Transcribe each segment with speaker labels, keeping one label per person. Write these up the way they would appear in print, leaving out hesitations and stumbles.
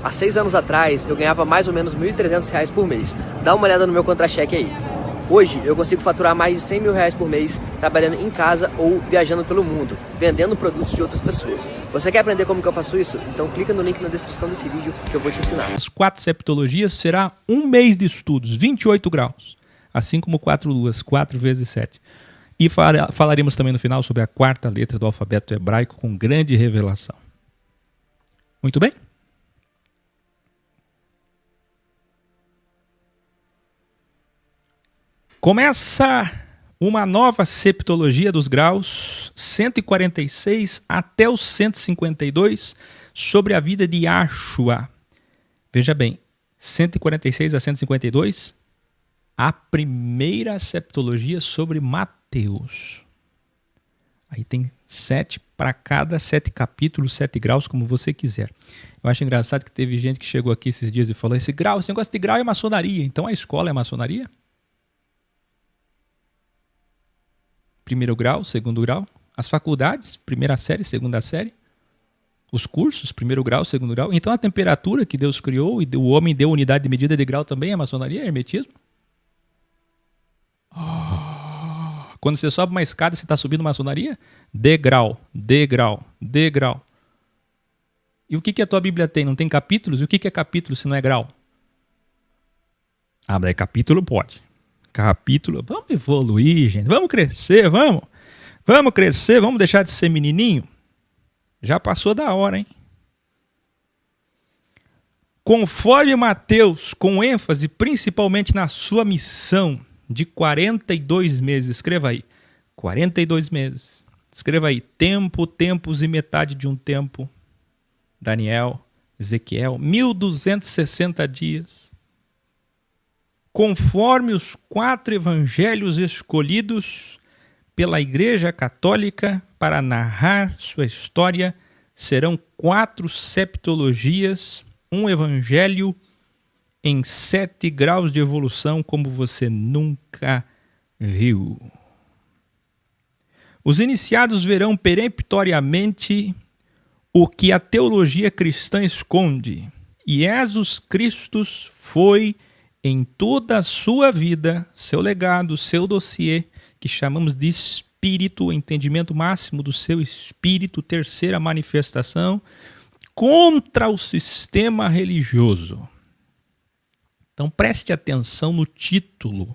Speaker 1: Há 6 anos atrás, eu ganhava mais ou menos R$ 1.300 por mês. Dá uma olhada no meu contra-cheque aí. Hoje, eu consigo faturar mais de R$ 100 mil por mês, trabalhando em casa ou viajando pelo mundo, vendendo produtos de outras pessoas. Você quer aprender como que eu faço isso? Então clica no link na descrição desse vídeo que eu vou te ensinar.
Speaker 2: As 4 septologias será um mês de estudos, 28 graus. Assim como 4 luas, 4 vezes 7. E falaremos também no final sobre a 4ª letra do alfabeto hebraico com grande revelação. Muito bem? Começa uma nova septologia dos graus 146 até o 152 sobre a vida de Yahshua. Veja bem, 146 a 152, a primeira septologia sobre Mateus. Aí tem 7 para cada 7 capítulos, 7 graus, como você quiser. Eu acho engraçado que teve gente que chegou aqui esses dias e falou: esse negócio de grau é maçonaria. Então a escola é maçonaria? Primeiro grau, segundo grau, as faculdades, primeira série, segunda série, os cursos, primeiro grau, segundo grau. Então a temperatura que Deus criou e o homem deu unidade de medida de grau também é maçonaria, é hermetismo? Quando você sobe uma escada, você está subindo maçonaria? Degrau, degrau, degrau. E o que a tua Bíblia tem? Não tem capítulos? E o que é capítulo se não é grau? Ah, mas capítulo pode. Capítulo, vamos evoluir, gente, vamos crescer, vamos crescer, vamos deixar de ser menininho. Já passou da hora, hein? Conforme Mateus, com ênfase principalmente na sua missão de 42 meses, escreva aí, 42 meses, escreva aí, tempo, tempos e metade de um tempo, Daniel, Ezequiel, 1260 dias. Conforme os 4 evangelhos escolhidos pela Igreja Católica para narrar sua história, serão 4 septologias, um evangelho em 7 graus de evolução como você nunca viu. Os iniciados verão peremptoriamente o que a teologia cristã esconde. E Jesus Cristo foi em toda a sua vida, seu legado, seu dossiê, que chamamos de espírito, o entendimento máximo do seu espírito, terceira manifestação, contra o sistema religioso. Então preste atenção no título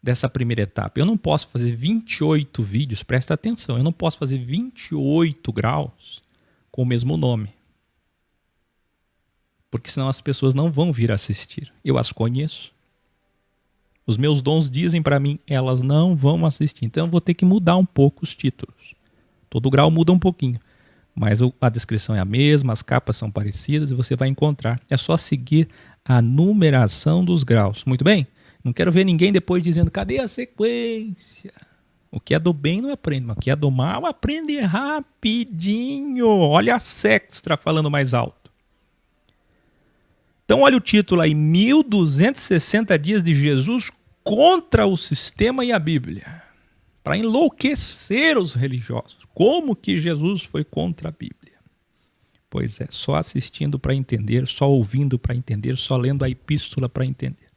Speaker 2: dessa primeira etapa. Eu não posso fazer 28 vídeos, presta atenção, eu não posso fazer 28 graus com o mesmo nome. Porque senão as pessoas não vão vir assistir. Eu as conheço. Os meus dons dizem para mim, elas não vão assistir. Então eu vou ter que mudar um pouco os títulos. Todo grau muda um pouquinho. Mas a descrição é a mesma, as capas são parecidas e você vai encontrar. É só seguir a numeração dos graus. Muito bem? Não quero ver ninguém depois dizendo, cadê a sequência? O que é do bem não aprende, mas o que é do mal aprende rapidinho. Olha a Sextra falando mais alto. Então olha o título aí, 1260 dias de Jesus contra o sistema e a Bíblia. Para enlouquecer os religiosos. Como que Jesus foi contra a Bíblia? Pois é, só assistindo para entender, só ouvindo para entender, só lendo a epístola para entender.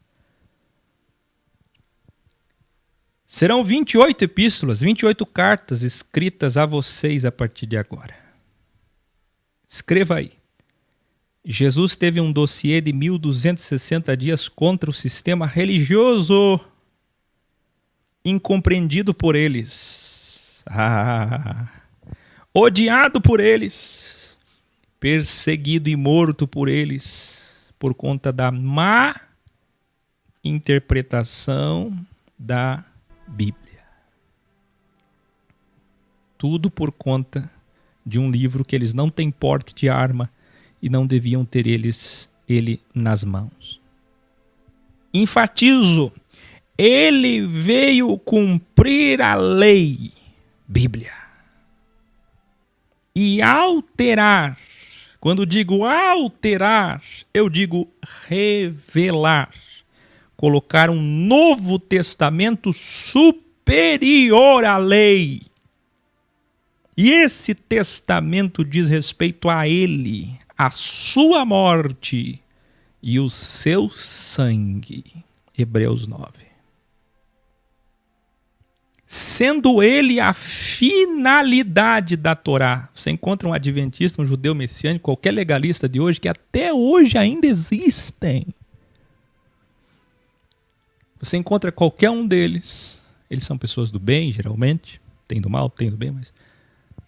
Speaker 2: Serão 28 epístolas, 28 cartas escritas a vocês a partir de agora. Escreva aí. Jesus teve um dossiê de 1260 dias contra o sistema religioso, incompreendido por eles, odiado por eles, perseguido e morto por eles, por conta da má interpretação da Bíblia. Tudo por conta de um livro que eles não têm porte de arma e não deviam ter ele nas mãos. Enfatizo, ele veio cumprir a lei, Bíblia, e alterar. Quando digo alterar, eu digo revelar. Colocar um novo testamento superior à lei. E esse testamento diz respeito a ele, a sua morte e o seu sangue. Hebreus 9. Sendo ele a finalidade da Torá. Você encontra um adventista, um judeu messiânico, qualquer legalista de hoje, que até hoje ainda existem. Você encontra qualquer um deles, eles são pessoas do bem, geralmente, tem do mal, tem do bem, mas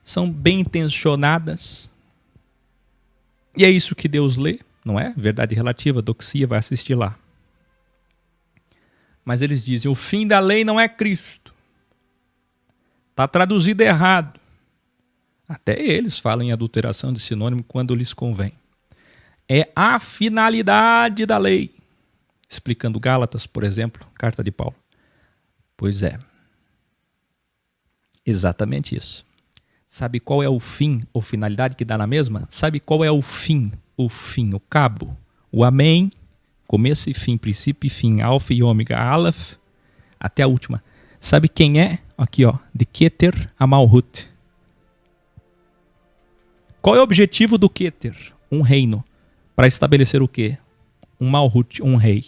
Speaker 2: são bem intencionadas. E é isso que Deus lê, não é? Verdade relativa, doxia, vai assistir lá. Mas eles dizem, o fim da lei não é Cristo. Está traduzido errado. Até eles falam em adulteração de sinônimo quando lhes convém. É a finalidade da lei. Explicando Gálatas, por exemplo, carta de Paulo. Pois é. Exatamente isso. Sabe qual é o fim ou finalidade que dá na mesma? Sabe qual é o fim? O fim, o cabo. O amém, começo e fim, princípio e fim, alfa e ômega, aleph, até a última. Sabe quem é? Aqui, ó, de Keter a Malhut. Qual é o objetivo do Keter? Um reino. Para estabelecer o quê? Um Malhut, um rei.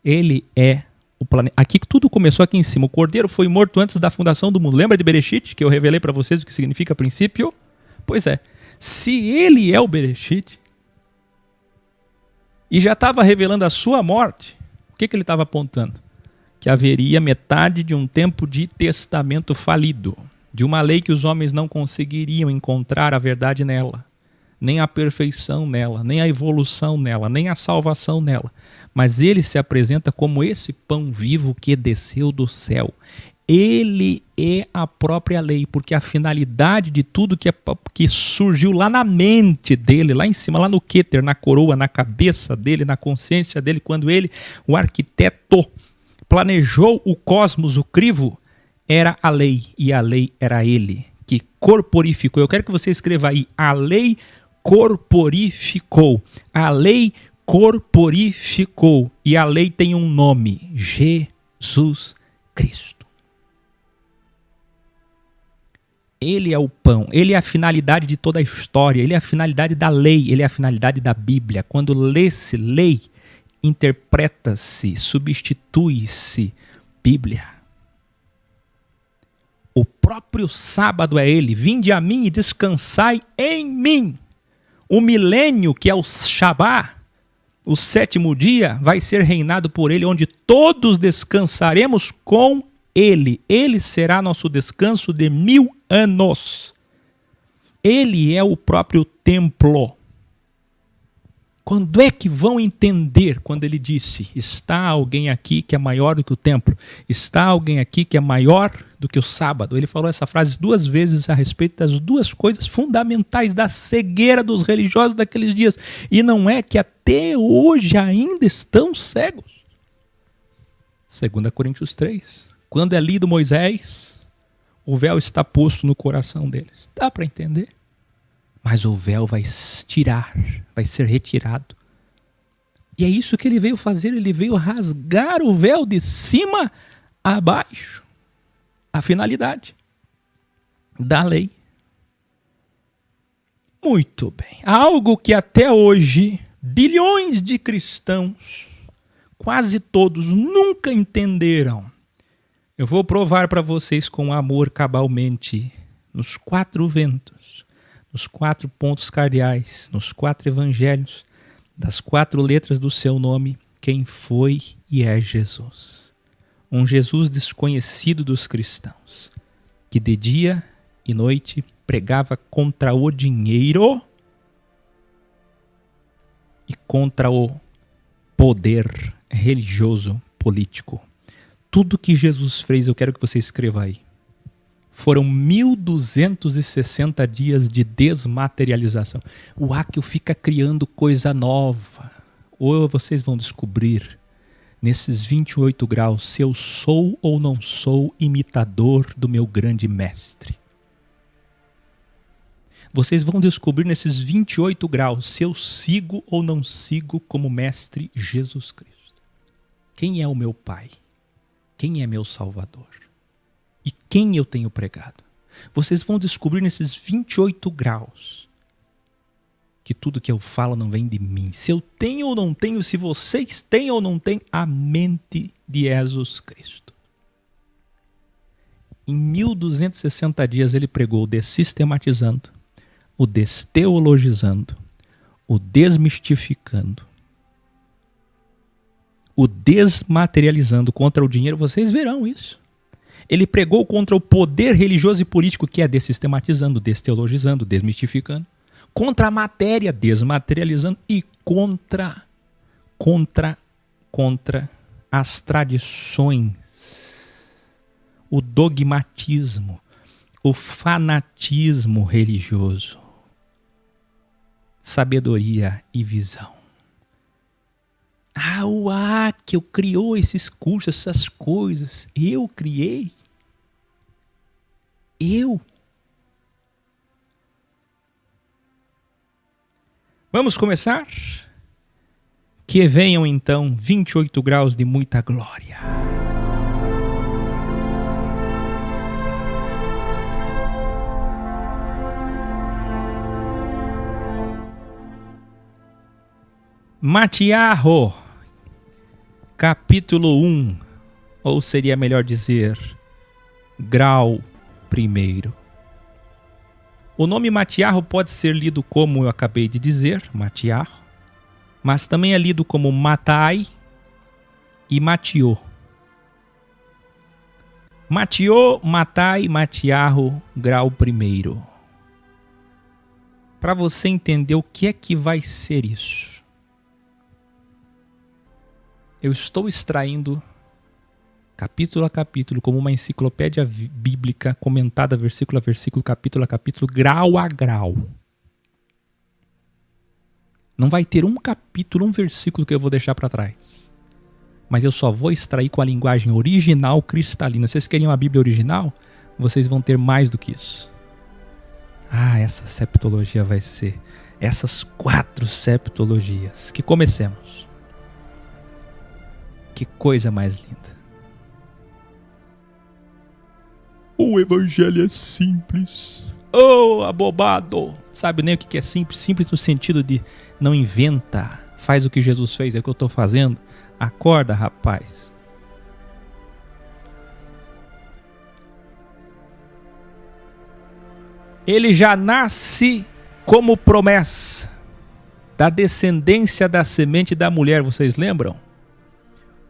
Speaker 2: Ele é o planeta. Aqui tudo começou aqui em cima. O cordeiro foi morto antes da fundação do mundo. Lembra de Bereshit, que eu revelei para vocês o que significa princípio? Pois é. Se ele é o Bereshit e já estava revelando a sua morte, o que ele estava apontando? Que haveria metade de um tempo de testamento falido, de uma lei que os homens não conseguiriam encontrar a verdade nela, nem a perfeição nela, nem a evolução nela, nem a salvação nela. Mas ele se apresenta como esse pão vivo que desceu do céu. Ele é a própria lei, porque a finalidade de tudo que surgiu lá na mente dele, lá em cima, lá no Keter, na coroa, na cabeça dele, na consciência dele, quando ele, o arquiteto, planejou o cosmos, o crivo, era a lei, e a lei era ele, que corporificou. Eu quero que você escreva aí, a lei corporificou. A lei corporificou. E a lei tem um nome, Jesus Cristo. Ele é o pão, ele é a finalidade de toda a história, ele é a finalidade da lei, ele é a finalidade da Bíblia. Quando lê-se lei, interpreta-se, substitui-se Bíblia. O próprio sábado é ele. Vinde a mim e descansai em mim. O milênio, que é o Shabá, o sétimo dia, vai ser reinado por ele, onde todos descansaremos com ele. Ele será nosso descanso de 1000 anos. Ele é o próprio templo. Quando é que vão entender quando ele disse, está alguém aqui que é maior do que o templo? Está alguém aqui que é maior do que o sábado? Ele falou essa frase 2 vezes a respeito das 2 coisas fundamentais da cegueira dos religiosos daqueles dias. E não é que até hoje ainda estão cegos. 2 Coríntios 3. Quando é lido Moisés, o véu está posto no coração deles. Dá para entender? Mas o véu vai ser retirado. E é isso que ele veio fazer, ele veio rasgar o véu de cima a baixo. A finalidade da lei. Muito bem. Algo que até hoje, bilhões de cristãos, quase todos, nunca entenderam. Eu vou provar para vocês com amor cabalmente, nos 4 ventos, nos 4 pontos cardeais, nos 4 evangelhos, das 4 letras do seu nome, quem foi e é Jesus. Um Jesus desconhecido dos cristãos, que de dia e noite pregava contra o dinheiro e contra o poder religioso político. Tudo que Jesus fez, eu quero que você escreva aí. Foram 1260 dias de desmaterialização. O Áquil fica criando coisa nova. Ou vocês vão descobrir, nesses 28 graus, se eu sou ou não sou imitador do meu grande mestre. Vocês vão descobrir nesses 28 graus, se eu sigo ou não sigo como mestre Jesus Cristo. Quem é o meu Pai? Quem é meu Salvador? E quem eu tenho pregado? Vocês vão descobrir nesses 28 graus que tudo que eu falo não vem de mim. Se eu tenho ou não tenho, se vocês têm ou não têm a mente de Jesus Cristo. Em 1260 dias ele pregou o dessistematizando, o desteologizando, o desmistificando, o desmaterializando contra o dinheiro. Vocês verão isso. Ele pregou contra o poder religioso e político, que é dessistematizando, desteologizando, desmistificando, contra a matéria, desmaterializando, e contra as tradições, o dogmatismo, o fanatismo religioso, sabedoria e visão. O Áquil criou esses cursos, essas coisas. Eu criei. Eu. Vamos começar? Que venham então 28 graus de muita glória. Matiarro, capítulo 1, ou seria melhor dizer, grau 1. O nome Matiarro pode ser lido como eu acabei de dizer, Matiarro, mas também é lido como Matai e Matiô. Matiô, Matai, Matiarro, grau 1. Para você entender o que é que vai ser isso, eu estou extraindo capítulo a capítulo, como uma enciclopédia bíblica, comentada versículo a versículo, capítulo a capítulo, grau a grau. Não vai ter um capítulo, um versículo que eu vou deixar para trás. Mas eu só vou extrair com a linguagem original cristalina. Vocês queriam a Bíblia original? Vocês vão ter mais do que isso. Essa septologia vai ser essas 4 septologias. Que comecemos. Que coisa mais linda. O evangelho é simples. Abobado. Sabe nem o que é simples? Simples no sentido de não inventa. Faz o que Jesus fez, é o que eu estou fazendo. Acorda, rapaz. Ele já nasce como promessa da descendência da semente da mulher. Vocês lembram?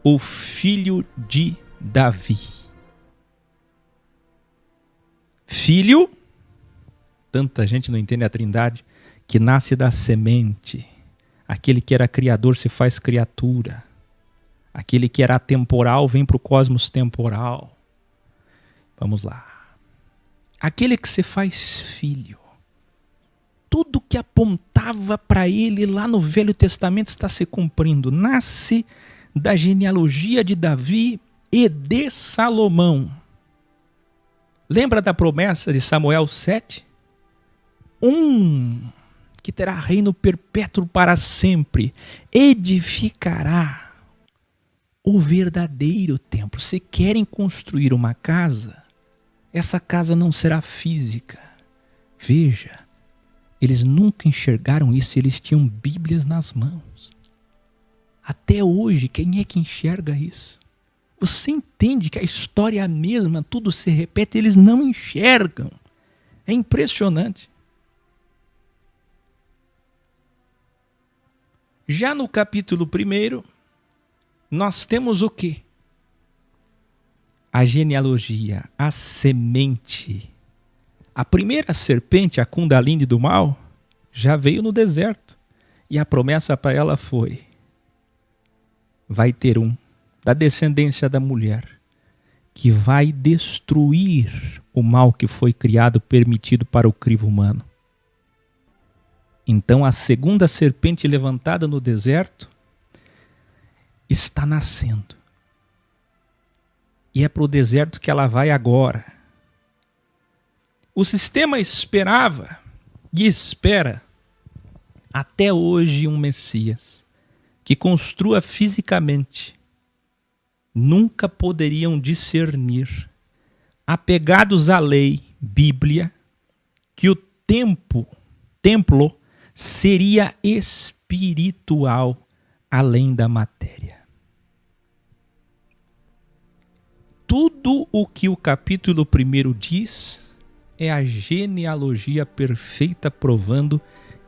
Speaker 2: O filho de Davi. Filho, tanta gente não entende a trindade, que nasce da semente. Aquele que era criador se faz criatura. Aquele que era atemporal vem para o cosmos temporal. Vamos lá. Aquele que se faz filho. Tudo que apontava para ele lá no Velho Testamento está se cumprindo. Nasce da genealogia de Davi e de Salomão. Lembra da promessa de Samuel 7? Que terá reino perpétuo para sempre, edificará o verdadeiro templo. Se querem construir uma casa, essa casa não será física. Veja, eles nunca enxergaram isso, eles tinham Bíblias nas mãos. Até hoje, quem é que enxerga isso? Você entende que a história é a mesma, tudo se repete, eles não enxergam. É impressionante. Já no capítulo 1, nós temos o quê? A genealogia, a semente. A primeira serpente, a Kundalini do mal, já veio no deserto. E a promessa para ela foi: vai ter da descendência da mulher, que vai destruir o mal que foi criado, permitido para o crivo humano. Então a segunda serpente levantada no deserto está nascendo. E é para o deserto que ela vai agora. O sistema esperava e espera até hoje um Messias que construa fisicamente. Nunca poderiam discernir, apegados à lei, Bíblia, que o templo seria espiritual além da matéria. Tudo o que o capítulo 1 diz é a genealogia perfeita provando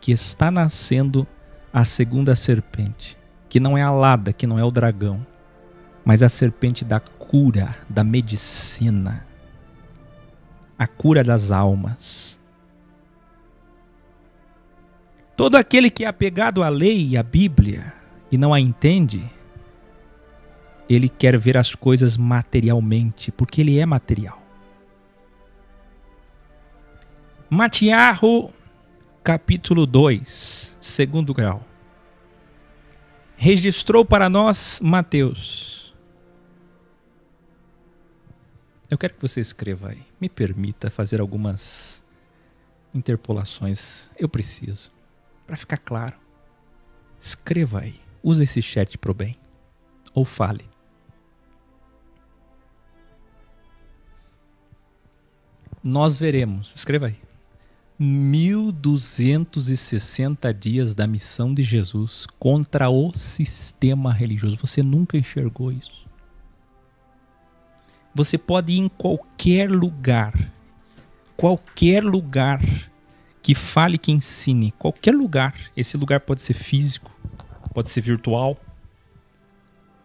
Speaker 2: que está nascendo a segunda serpente, que não é a Lada, que não é o dragão, mas a serpente da cura, da medicina, a cura das almas. Todo aquele que é apegado à lei e à Bíblia e não a entende, ele quer ver as coisas materialmente, porque ele é material. Matiarro, capítulo 2, segundo grau. Registrou para nós Mateus. Eu quero que você escreva aí. Me permita fazer algumas interpolações. Eu preciso. Para ficar claro. Escreva aí. Use esse chat pro bem. Ou fale. Nós veremos. Escreva aí. 1260 dias da missão de Jesus contra o sistema religioso. Você nunca enxergou isso. Você pode ir em qualquer lugar que fale, que ensine, qualquer lugar. Esse lugar pode ser físico, pode ser virtual.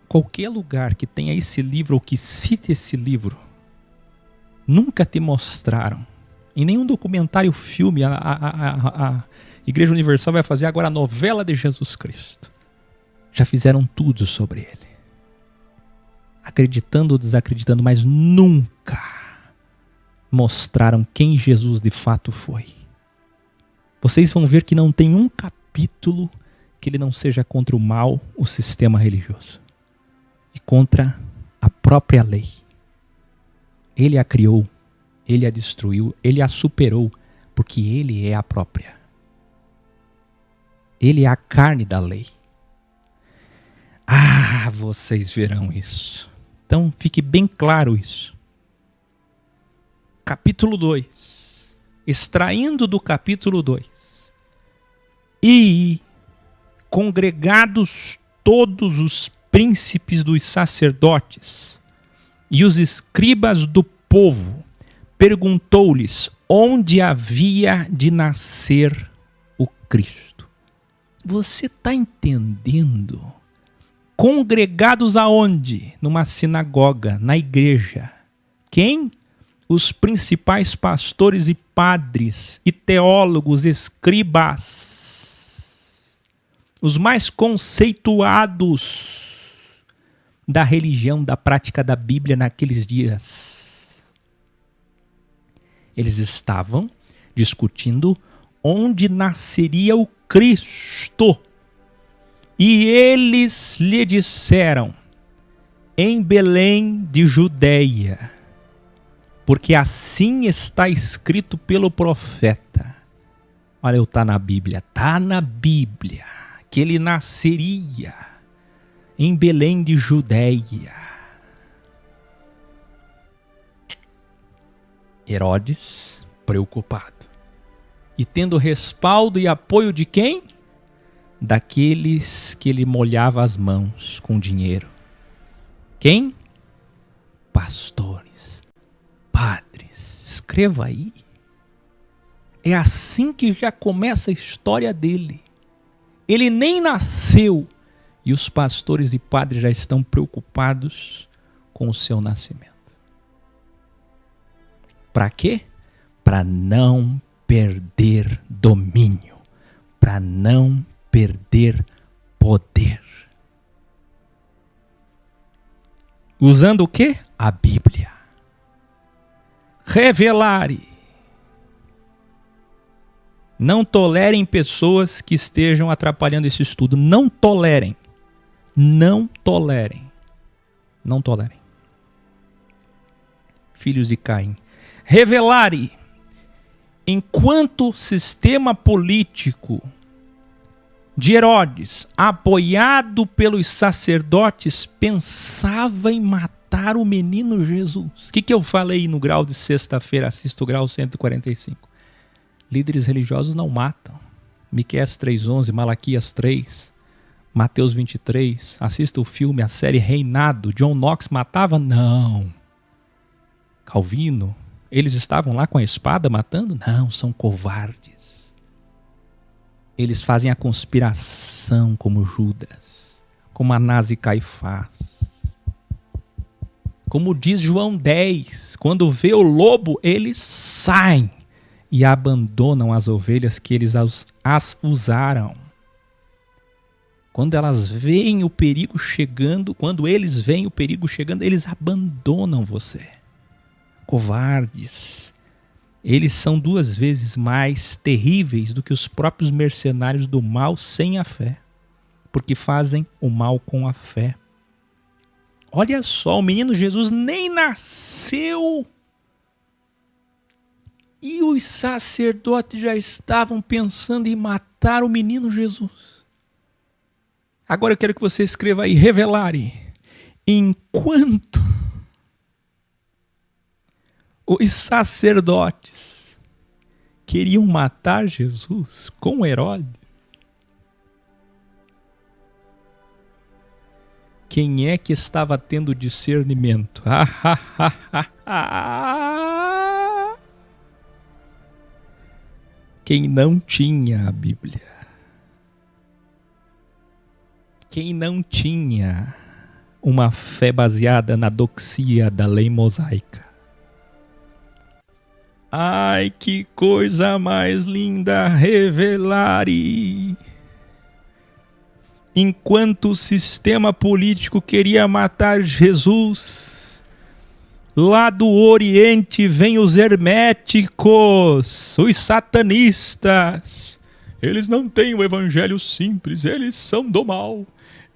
Speaker 2: Qualquer lugar que tenha esse livro ou que cite esse livro, nunca te mostraram. Em nenhum documentário, filme, a Igreja Universal vai fazer agora a novela de Jesus Cristo. Já fizeram tudo sobre ele. Acreditando ou desacreditando, mas nunca mostraram quem Jesus de fato foi. Vocês vão ver que não tem um capítulo que ele não seja contra o mal, o sistema religioso. E contra a própria lei. Ele a criou. Ele a destruiu, ele a superou, porque ele é a própria. Ele é a carne da lei. Ah, vocês verão isso. Então, fique bem claro isso. Capítulo 2. Extraindo do capítulo 2. E congregados todos os príncipes dos sacerdotes e os escribas do povo, perguntou-lhes onde havia de nascer o Cristo. Você está entendendo? Congregados aonde? Numa sinagoga, na igreja. Quem? Os principais pastores e padres, e teólogos, escribas. Os mais conceituados da religião, da prática da Bíblia naqueles dias. Eles estavam discutindo onde nasceria o Cristo. E eles lhe disseram, em Belém de Judeia, porque assim está escrito pelo profeta. Olha, está na Bíblia, que ele nasceria em Belém de Judeia. Herodes, preocupado. E tendo respaldo e apoio de quem? Daqueles que ele molhava as mãos com dinheiro. Quem? Pastores, padres. Escreva aí. É assim que já começa a história dele. Ele nem nasceu e os pastores e padres já estão preocupados com o seu nascimento. Para quê? Para não perder domínio, para não perder poder. Usando o quê? A Bíblia. Revelare. Não tolerem pessoas que estejam atrapalhando esse estudo. Não tolerem. Não tolerem. Não tolerem. Filhos de Caim. Revelare, enquanto sistema político de Herodes, apoiado pelos sacerdotes, pensava em matar o menino Jesus. O que eu falei no grau de sexta-feira? Assista o grau 145. Líderes religiosos não matam. Miqueias 3:11, Malaquias 3, Mateus 23. Assista o filme, a série Reinado. John Knox matava? Não. Calvino, eles estavam lá com a espada matando? Não, são covardes. Eles fazem a conspiração como Judas, como Anás e Caifás. Como diz João 10, quando vê o lobo, eles saem e abandonam as ovelhas que eles as usaram. Quando elas veem o perigo chegando, quando eles veem o perigo chegando, eles abandonam você. Covardes. Eles são 2 vezes mais terríveis do que os próprios mercenários do mal sem a fé, porque fazem o mal com a fé. Olha só, o menino Jesus nem nasceu e os sacerdotes já estavam pensando em matar o menino Jesus. Agora eu quero que você escreva aí, revelare. Enquanto os sacerdotes queriam matar Jesus com Herodes, quem é que estava tendo discernimento? Quem não tinha a Bíblia. Quem não tinha uma fé baseada na doxia da lei mosaica. Ai, que coisa mais linda, revelare. Enquanto o sistema político queria matar Jesus, lá do Oriente vem os herméticos, os satanistas. Eles não têm o evangelho simples, eles são do mal.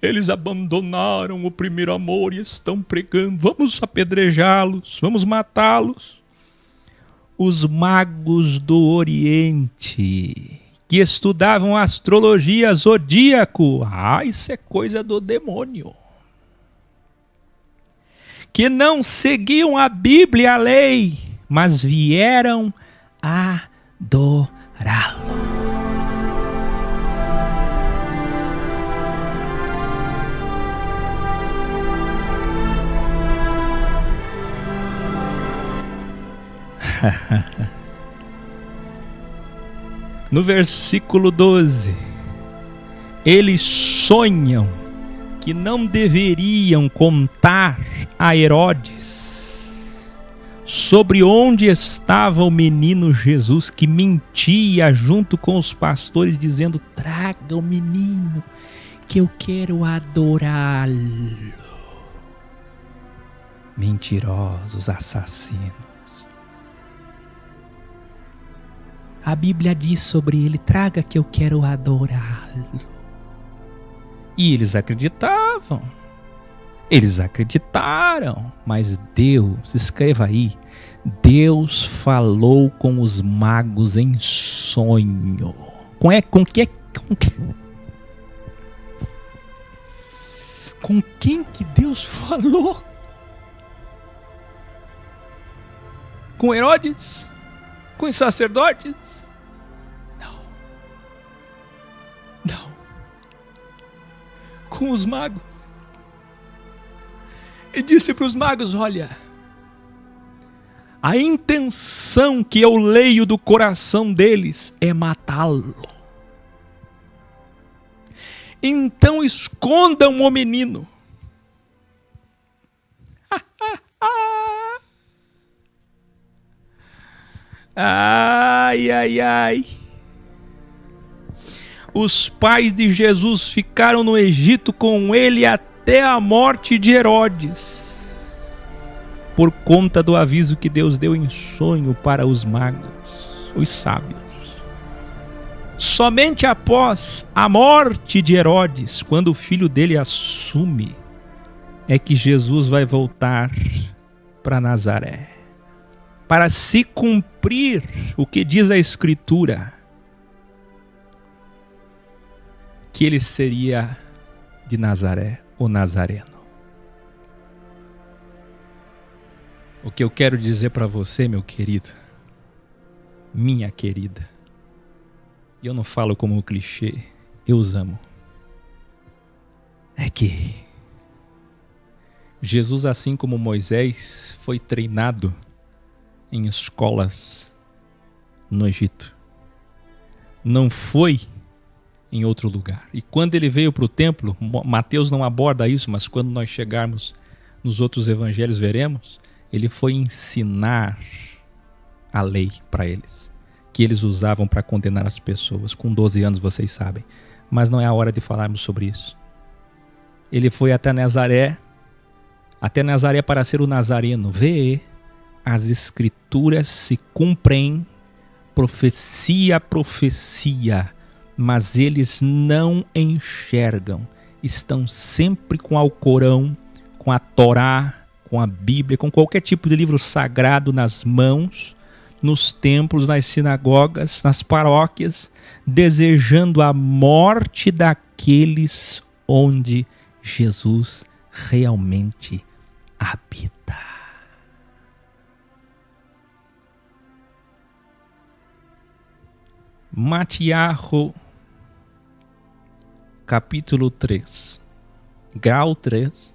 Speaker 2: Eles abandonaram o primeiro amor e estão pregando. Vamos apedrejá-los, vamos matá-los. Os magos do Oriente, que estudavam astrologia, zodíaco. Isso é coisa do demônio. Que não seguiam a Bíblia, a lei, mas vieram adorá-lo. No versículo 12, eles sonham que não deveriam contar a Herodes sobre onde estava o menino Jesus, que mentia junto com os pastores, dizendo: traga o menino, que eu quero adorá-lo. Mentirosos, assassinos. A Bíblia diz sobre ele: traga que eu quero adorá-lo. E eles acreditavam. Eles acreditaram. Mas Deus, escreva aí, Deus falou com os magos em sonho. Com quem que Deus falou? Com Herodes? Com os sacerdotes? Não. Com os magos. E disse para os magos: olha, a intenção que eu leio do coração deles é matá-lo. Então escondam o menino. Ai, ai, ai. Os pais de Jesus ficaram no Egito com ele até a morte de Herodes, por conta do aviso que Deus deu em sonho para os magos, os sábios. Somente após a morte de Herodes, quando o filho dele assume, é que Jesus vai voltar para Nazaré, para se cumprir o que diz a Escritura, que ele seria de Nazaré, o Nazareno. O que eu quero dizer para você, meu querido, minha querida, E eu não falo como um clichê, eu os amo. É que Jesus, assim como Moisés, foi treinado em escolas no Egito. Não foi em outro lugar. E quando ele veio para o templo, Mateus não aborda isso, mas quando nós chegarmos nos outros evangelhos veremos, ele foi ensinar a lei para eles, que eles usavam para condenar as pessoas. Com 12 anos, vocês sabem. Mas não é a hora de falarmos sobre isso. Ele foi até Nazaré para ser o nazareno. Vê, as escrituras se cumprem, profecia a profecia, mas eles não enxergam. Estão sempre com o Alcorão, com a Torá, com a Bíblia, com qualquer tipo de livro sagrado nas mãos, nos templos, nas sinagogas, nas paróquias, desejando a morte daqueles onde Jesus realmente habita. Matiarro, capítulo 3, grau 3.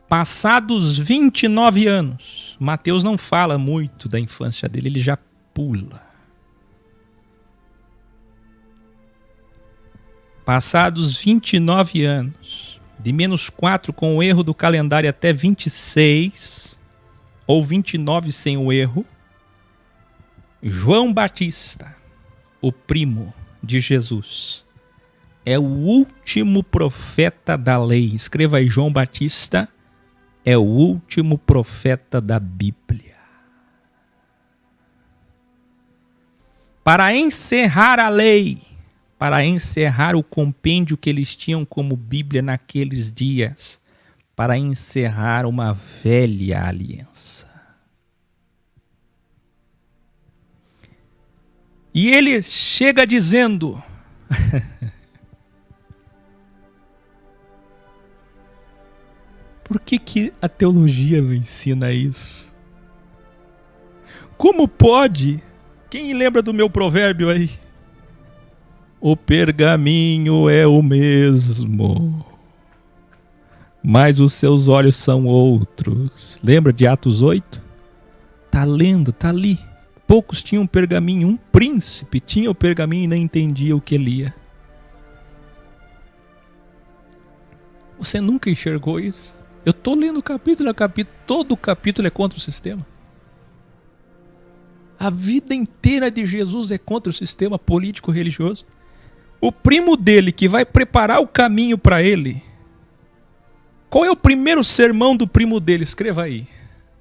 Speaker 2: Passados 29 anos, Mateus não fala muito da infância dele, ele já pula. Passados 29 anos, de -4 com o erro do calendário até 26, ou 29 sem o erro, João Batista, o primo de Jesus, é o último profeta da lei. Escreva aí, João Batista é o último profeta da Bíblia. Para encerrar a lei, para encerrar o compêndio que eles tinham como Bíblia naqueles dias, para encerrar uma velha aliança. E ele chega dizendo: por que a teologia não ensina isso? Como pode? Quem lembra do meu provérbio aí? O pergaminho é o mesmo, mas os seus olhos são outros. Lembra de Atos 8? Tá lendo, tá ali. Poucos tinham pergaminho, um príncipe tinha o pergaminho e não entendia o que lia. Você nunca enxergou isso? Eu estou lendo capítulo a capítulo, todo capítulo é contra o sistema. A vida inteira de Jesus é contra o sistema político-religioso. O primo dele que vai preparar o caminho para ele. Qual é o primeiro sermão do primo dele? Escreva aí.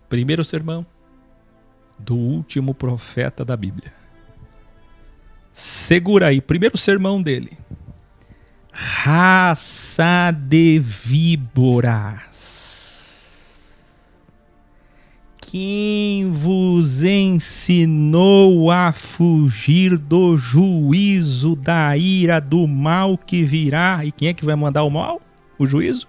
Speaker 2: Primeiro sermão do último profeta da Bíblia. Segura aí, primeiro sermão dele. Raça de víboras, quem vos ensinou a fugir do juízo da ira do mal que virá? E quem é que vai mandar o mal? O juízo?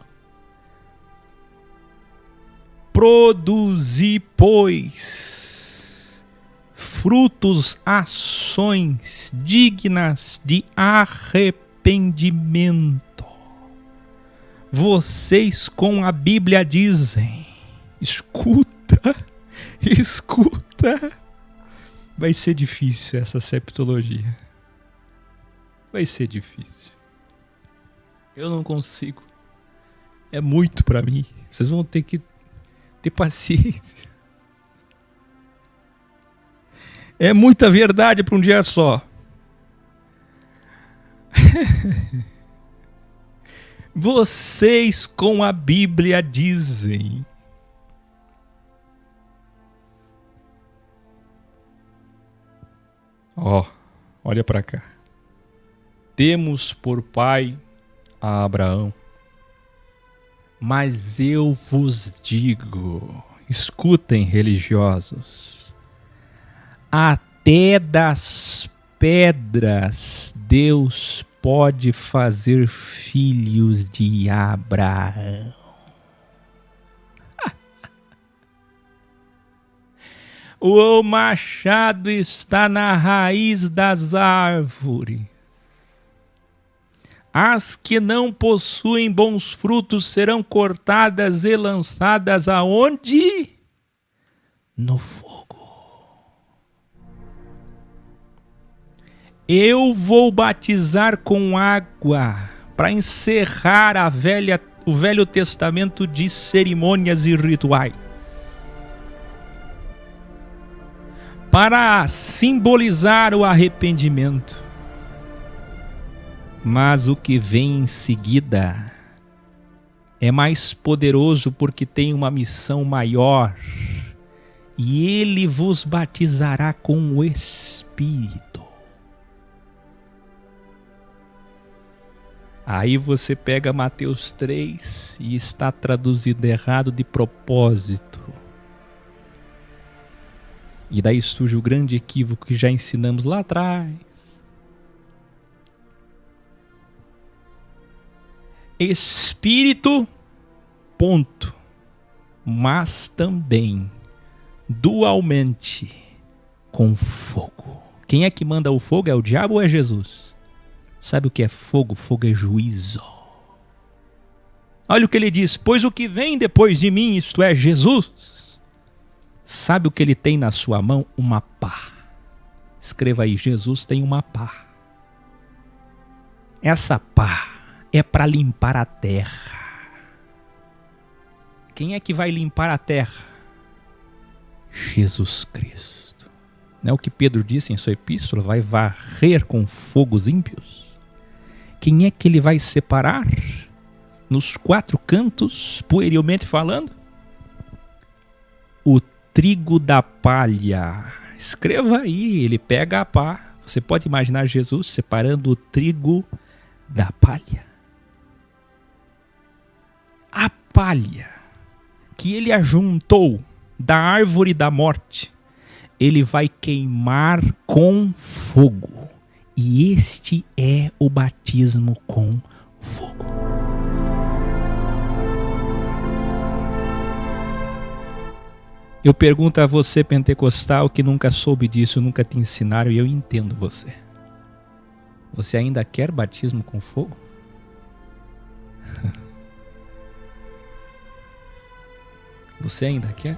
Speaker 2: Produzi, pois, frutos, ações dignas de arrependimento. Vocês com a Bíblia dizem: escuta, escuta. Vai ser difícil essa septologia. Vai ser difícil. Eu não consigo. É muito para mim. Vocês vão ter que ter paciência. É muita verdade para um dia só. Vocês com a Bíblia dizem. Olha para cá. Temos por pai a Abraão. Mas eu vos digo, escutem, religiosos, até das pedras Deus pode fazer filhos de Abraão. O machado está na raiz das árvores. As que não possuem bons frutos serão cortadas e lançadas aonde? No fogo. Eu vou batizar com água para encerrar o Velho Testamento de cerimônias e rituais. Para simbolizar o arrependimento. Mas o que vem em seguida é mais poderoso porque tem uma missão maior. E ele vos batizará com o Espírito. Aí você pega Mateus 3 e está traduzido errado de propósito. E daí surge o grande equívoco que já ensinamos lá atrás. Espírito, ponto. Mas também, dualmente, com fogo. Quem é que manda o fogo? É o diabo ou é Jesus? Sabe o que é fogo? Fogo é juízo. Olha o que ele diz. Pois o que vem depois de mim, isto é, Jesus, sabe o que ele tem na sua mão? Uma pá. Escreva aí, Jesus tem uma pá. Essa pá é para limpar a terra. Quem é que vai limpar a terra? Jesus Cristo. Não é o que Pedro disse em sua epístola? Vai varrer com fogo os ímpios. Quem é que ele vai separar? Nos quatro cantos, puerilmente falando? O trigo da palha. Escreva aí, ele pega a pá. Você pode imaginar Jesus separando o trigo da palha. A palha que ele ajuntou da árvore da morte, ele vai queimar com fogo. E este é o batismo com fogo. Eu pergunto a você, pentecostal, que nunca soube disso, nunca te ensinaram, e eu entendo você. Você ainda quer batismo com fogo? Você ainda quer?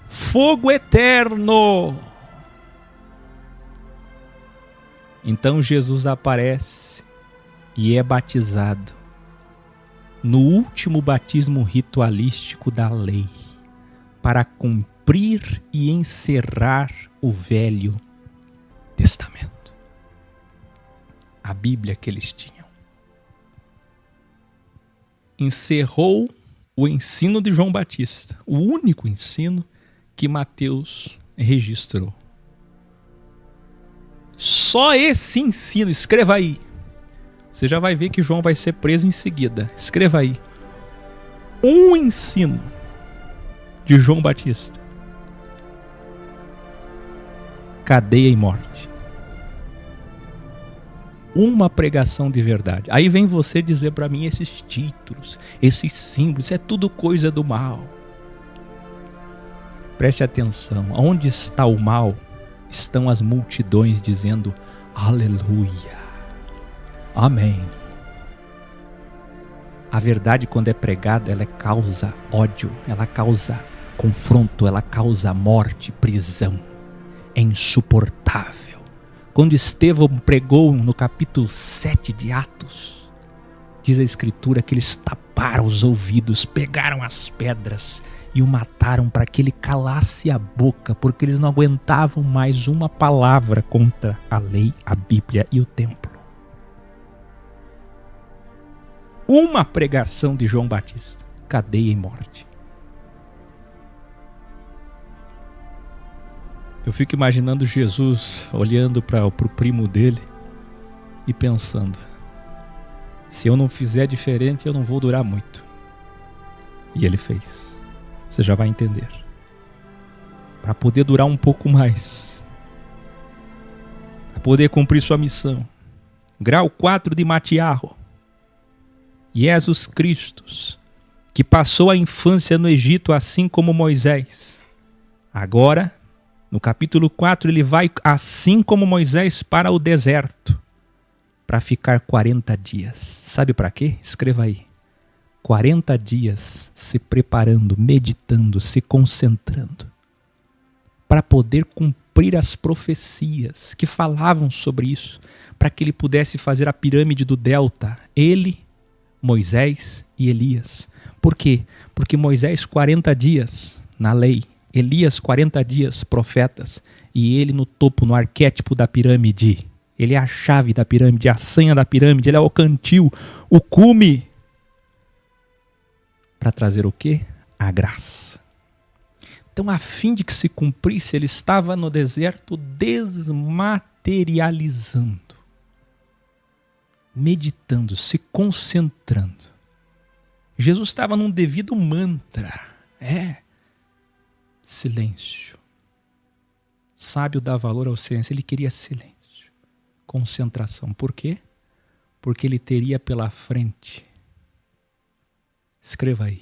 Speaker 2: Fogo eterno! Então Jesus aparece e é batizado no último batismo ritualístico da lei, para cumprir e encerrar o Velho Testamento. A Bíblia que eles tinham. Encerrou o ensino de João Batista, o único ensino que Mateus registrou. Só esse ensino, escreva aí. Você já vai ver que João vai ser preso em seguida. Escreva aí. Um ensino de João Batista. Cadeia e morte. Uma pregação de verdade. Aí vem você dizer para mim esses títulos, esses símbolos, é tudo coisa do mal. Preste atenção. Onde está o mal, estão as multidões dizendo aleluia. Amém. A verdade, quando é pregada, ela causa ódio, ela causa confronto, ela causa morte, prisão. É insuportável. Quando Estevão pregou no capítulo 7 de Atos, diz a Escritura que eles taparam os ouvidos, pegaram as pedras e o mataram para que ele calasse a boca, porque eles não aguentavam mais uma palavra contra a lei, a Bíblia e o templo. Uma pregação de João Batista, cadeia e morte. Eu fico imaginando Jesus olhando para o primo dele e pensando: se eu não fizer diferente, eu não vou durar muito. E ele fez. Você já vai entender. Para poder durar um pouco mais, para poder cumprir sua missão. Grau 4 de Matiarro. Jesus Cristo que passou a infância no Egito, assim como Moisés. Agora, no capítulo 4, ele vai, assim como Moisés, para o deserto, para ficar 40 dias. Sabe para quê? Escreva aí. 40 dias se preparando, meditando, se concentrando, para poder cumprir as profecias que falavam sobre isso, para que ele pudesse fazer a pirâmide do delta, ele, Moisés e Elias. Por quê? Porque Moisés 40 dias na lei, Elias 40 dias profetas, e ele no topo, no arquétipo da pirâmide. Ele é a chave da pirâmide, a senha da pirâmide, ele é o cantil, o cume, para trazer o quê? A graça. Então, a fim de que se cumprisse, ele estava no deserto desmaterializando, meditando, se concentrando. Jesus estava num devido mantra. Silêncio. Sábio dá valor ao silêncio. Ele queria silêncio. Concentração. Por quê? Porque ele teria pela frente, escreva aí,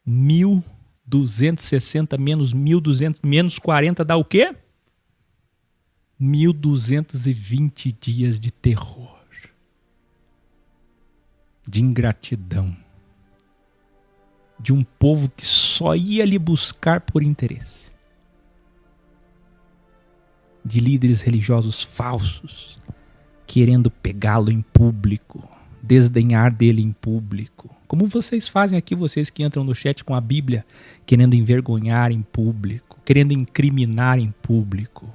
Speaker 2: 1260 menos 1200 menos 40 dá o quê? 1220 dias de terror, de ingratidão, de um povo que só ia lhe buscar por interesse, de líderes religiosos falsos, querendo pegá-lo em público, desdenhar dele em público. Como vocês fazem aqui, vocês que entram no chat com a Bíblia, querendo envergonhar em público, querendo incriminar em público.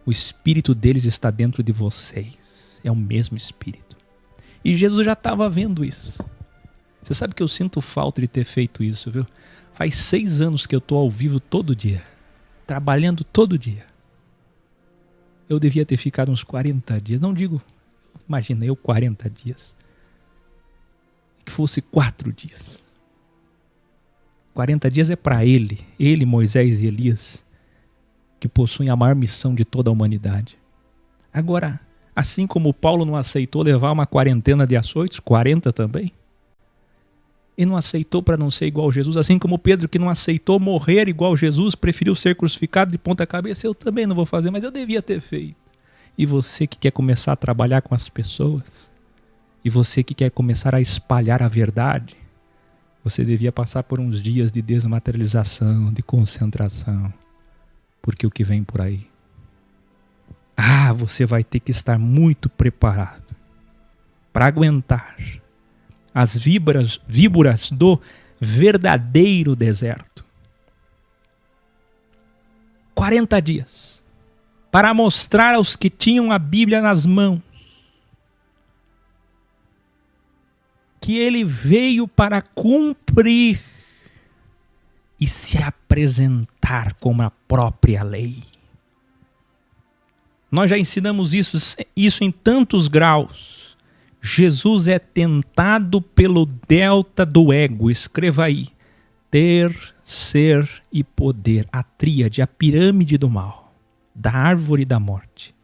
Speaker 2: O espírito deles está dentro de vocês. É o mesmo espírito. E Jesus já estava vendo isso. Você sabe que eu sinto falta de ter feito isso, viu? Faz 6 anos que eu estou ao vivo todo dia, trabalhando todo dia. Eu devia ter ficado uns 40 dias, não digo, imagina eu 40 dias. Que fosse 4 dias. 40 dias é para ele, Moisés e Elias, que possuem a maior missão de toda a humanidade. Agora, assim como Paulo não aceitou levar uma quarentena de açoites, 40 também, e não aceitou para não ser igual a Jesus, assim como Pedro que não aceitou morrer igual a Jesus, preferiu ser crucificado de ponta cabeça, eu também não vou fazer, mas eu devia ter feito. E você que quer começar a trabalhar com as pessoas, e você que quer começar a espalhar a verdade, você devia passar por uns dias de desmaterialização, de concentração, porque o que vem por aí, você vai ter que estar muito preparado para aguentar as víboras do verdadeiro deserto. 40 dias para mostrar aos que tinham a Bíblia nas mãos que ele veio para cumprir e se apresentar como a própria lei. Nós já ensinamos isso em tantos graus. Jesus é tentado pelo delta do ego. Escreva aí. Ter, ser e poder. A tríade, a pirâmide do mal. Da árvore da morte.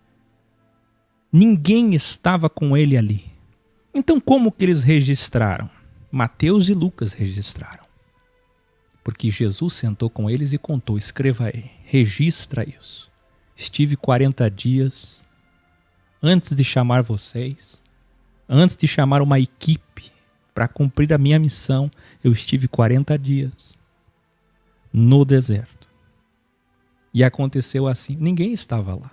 Speaker 2: Ninguém estava com ele ali. Então como que eles registraram? Mateus e Lucas registraram. Porque Jesus sentou com eles e contou. Escreva aí. Registra isso. Estive 40 dias antes de chamar vocês. Antes de chamar uma equipe para cumprir a minha missão, eu estive 40 dias no deserto. E aconteceu assim, ninguém estava lá.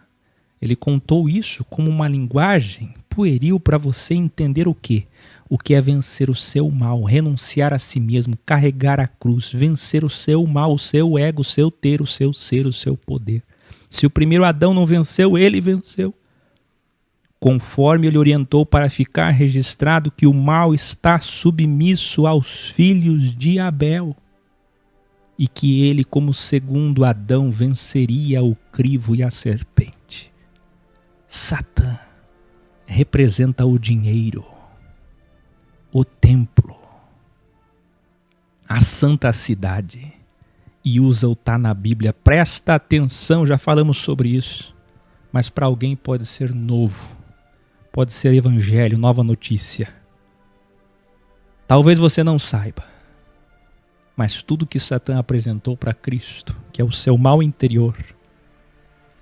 Speaker 2: Ele contou isso como uma linguagem pueril para você entender o quê? O que é vencer o seu mal, renunciar a si mesmo, carregar a cruz, vencer o seu mal, o seu ego, o seu ter, o seu ser, o seu poder. Se o primeiro Adão não venceu, ele venceu. Conforme ele orientou para ficar registrado que o mal está submisso aos filhos de Abel e que ele, como segundo Adão, venceria o crivo e a serpente. Satã representa o dinheiro, o templo, a santa cidade e usa o tá na Bíblia. Presta atenção, já falamos sobre isso, mas para alguém pode ser novo. Pode ser evangelho, nova notícia. Talvez você não saiba, Mas tudo que Satã apresentou para Cristo, que é o seu mal interior,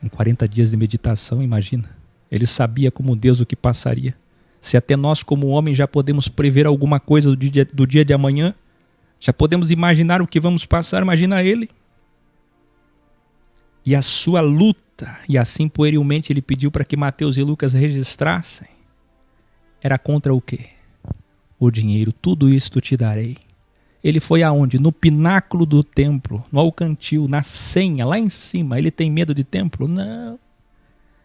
Speaker 2: em 40 dias de meditação, imagina. Ele sabia como Deus o que passaria. Se até nós como homens já podemos prever alguma coisa do dia de amanhã, já podemos imaginar o que vamos passar, imagina ele. E a sua luta, e assim puerilmente ele pediu para que Mateus e Lucas registrassem, era contra o quê? O dinheiro. Tudo isto te darei. Ele foi aonde? No pináculo do templo, no alcantil, na senha, lá em cima. Ele tem medo de templo? Não.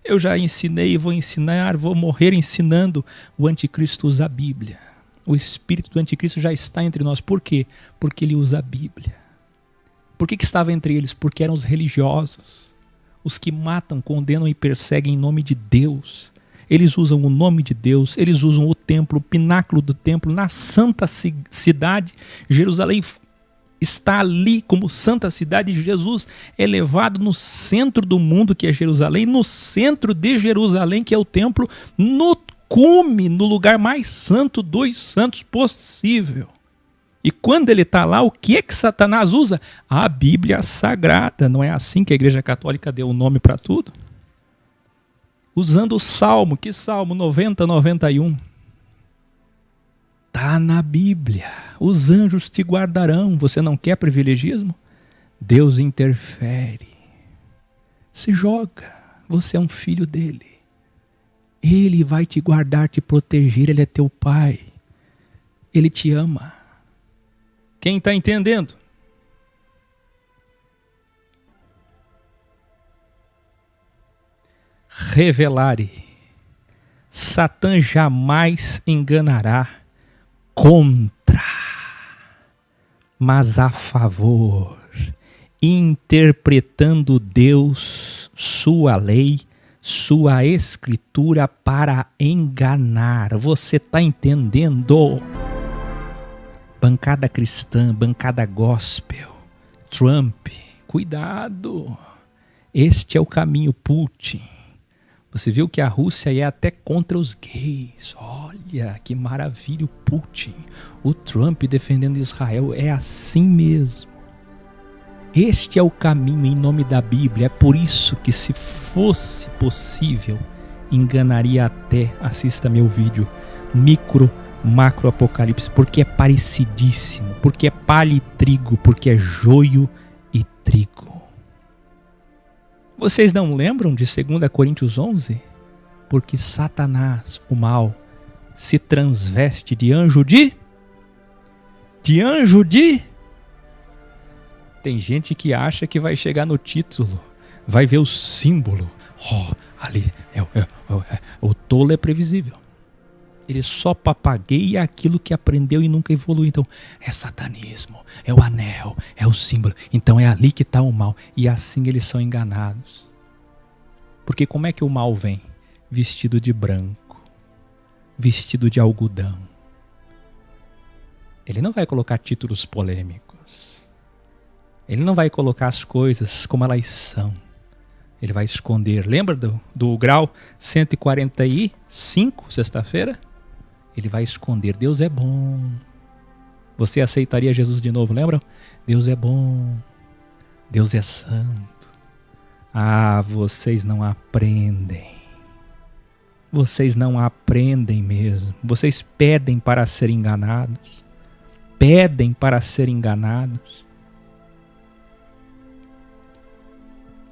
Speaker 2: Eu já ensinei e vou ensinar, vou morrer ensinando. O anticristo usa a Bíblia. O espírito do anticristo já está entre nós. Por quê? Porque ele usa a Bíblia. Por que estava entre eles? Porque eram os religiosos. Os que matam, condenam e perseguem em nome de Deus. Eles usam o nome de Deus, eles usam o templo, o pináculo do templo, na santa cidade. Jerusalém está ali como santa cidade. Jesus é levado no centro do mundo, que é Jerusalém, no centro de Jerusalém, que é o templo, no cume, no lugar mais santo dos santos possível. E quando ele está lá, o que é que Satanás usa? A Bíblia Sagrada. Não é assim que a Igreja Católica deu o nome para tudo? Usando o Salmo, que Salmo 90, 91. Está na Bíblia. Os anjos te guardarão. Você não quer privilegismo? Deus interfere. Se joga. Você é um filho dele. Ele vai te guardar, te proteger. Ele é teu pai. Ele te ama. Quem está entendendo? Revelare. Satã jamais enganará contra, mas a favor, interpretando Deus, sua lei, sua escritura para enganar. Você está entendendo? Bancada cristã, bancada gospel, Trump, cuidado. Este é o caminho. Putin. Você viu que a Rússia é até contra os gays. Olha que maravilha o Putin. O Trump defendendo Israel. É assim mesmo. Este é o caminho em nome da Bíblia. É por isso que, se fosse possível, enganaria até, assista meu vídeo, macro apocalipse, porque é parecidíssimo, porque é palha e trigo, porque é joio e trigo. Vocês não lembram de 2 Coríntios 11? Porque Satanás, o mal, se transveste de anjo de... Tem gente que acha que vai chegar no título, vai ver o símbolo. Ali, o tolo é previsível. Ele só papagueia aquilo que aprendeu e nunca evolui. Então, é satanismo, é o anel, é o símbolo. Então é ali que está o mal. E assim eles são enganados. Porque como é que o mal vem? Vestido de branco, vestido de algodão. Ele não vai colocar títulos polêmicos. Ele não vai colocar as coisas como elas são. Ele vai esconder. Lembra do grau 145, sexta-feira? Ele vai esconder. Deus é bom. Você aceitaria Jesus de novo, lembram? Deus é bom. Deus é santo. Ah, vocês não aprendem. Vocês não aprendem mesmo. Vocês pedem para ser enganados. Pedem para ser enganados.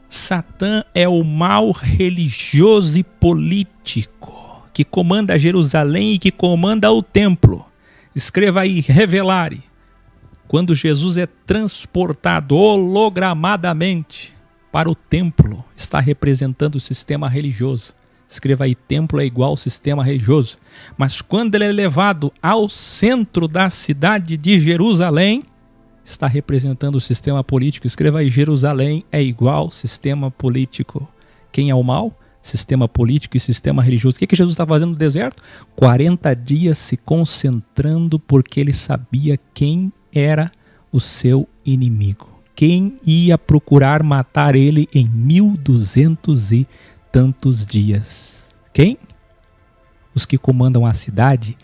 Speaker 2: Satã é o mal religioso e político que comanda Jerusalém e que comanda o templo. Escreva aí, revelare. Quando Jesus é transportado hologramadamente para o templo, está representando o sistema religioso. Escreva aí, templo é igual ao sistema religioso. Mas quando ele é levado ao centro da cidade de Jerusalém, está representando o sistema político. Escreva aí, Jerusalém é igual ao sistema político. Quem é o mal? Sistema político e sistema religioso. O que Jesus está fazendo no deserto? 40 dias se concentrando, porque ele sabia quem era o seu inimigo. Quem ia procurar matar ele em 1200 e tantos dias. Quem? Os que comandam a cidade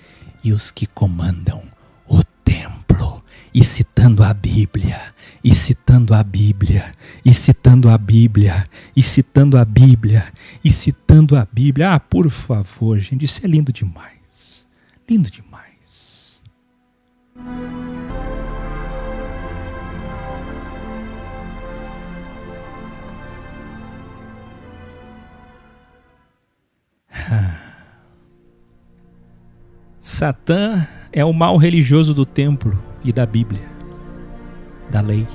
Speaker 2: e os que comandam o templo. e citando a Bíblia, e citando a Bíblia, e citando a Bíblia, e citando a Bíblia, e citando a Bíblia. Ah, por favor, gente, isso é lindo demais. Lindo demais. Satã é o mal religioso do templo e da Bíblia, da lei.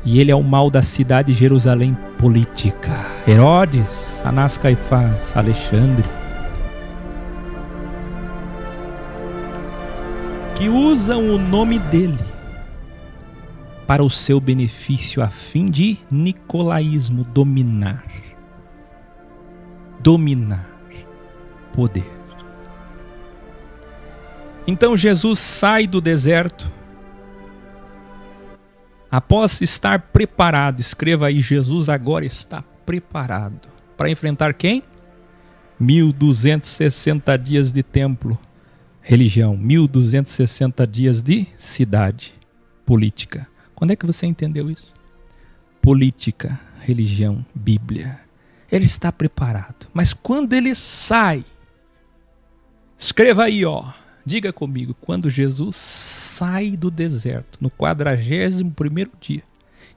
Speaker 2: E ele é o mal da cidade de Jerusalém política. Herodes, Anás, Caifás, Alexandre, que usam o nome dele para o seu benefício a fim de nicolaísmo, dominar, poder. Então Jesus sai do deserto, após estar preparado, escreva aí, Jesus agora está preparado para enfrentar quem? 1260 dias de templo, religião, 1260 dias de cidade, política. Quando é que você entendeu isso? Política, religião, Bíblia. Ele está preparado, mas quando ele sai, escreva aí, diga comigo, quando Jesus sai do deserto, no 41º dia,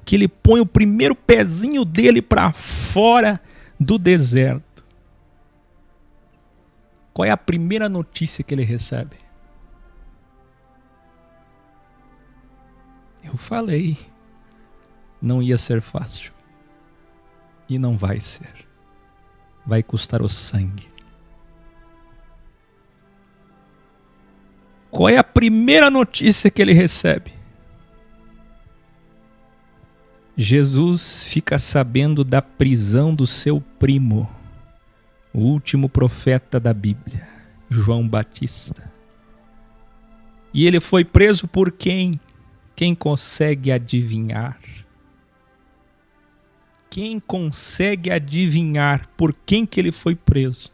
Speaker 2: que ele põe o primeiro pezinho dele para fora do deserto, qual é a primeira notícia que ele recebe? Eu falei, não ia ser fácil. E não vai ser. Vai custar o sangue. Qual é a primeira notícia que ele recebe? Jesus fica sabendo da prisão do seu primo, o último profeta da Bíblia, João Batista. E ele foi preso por quem? Quem consegue adivinhar? Quem consegue adivinhar por quem que ele foi preso?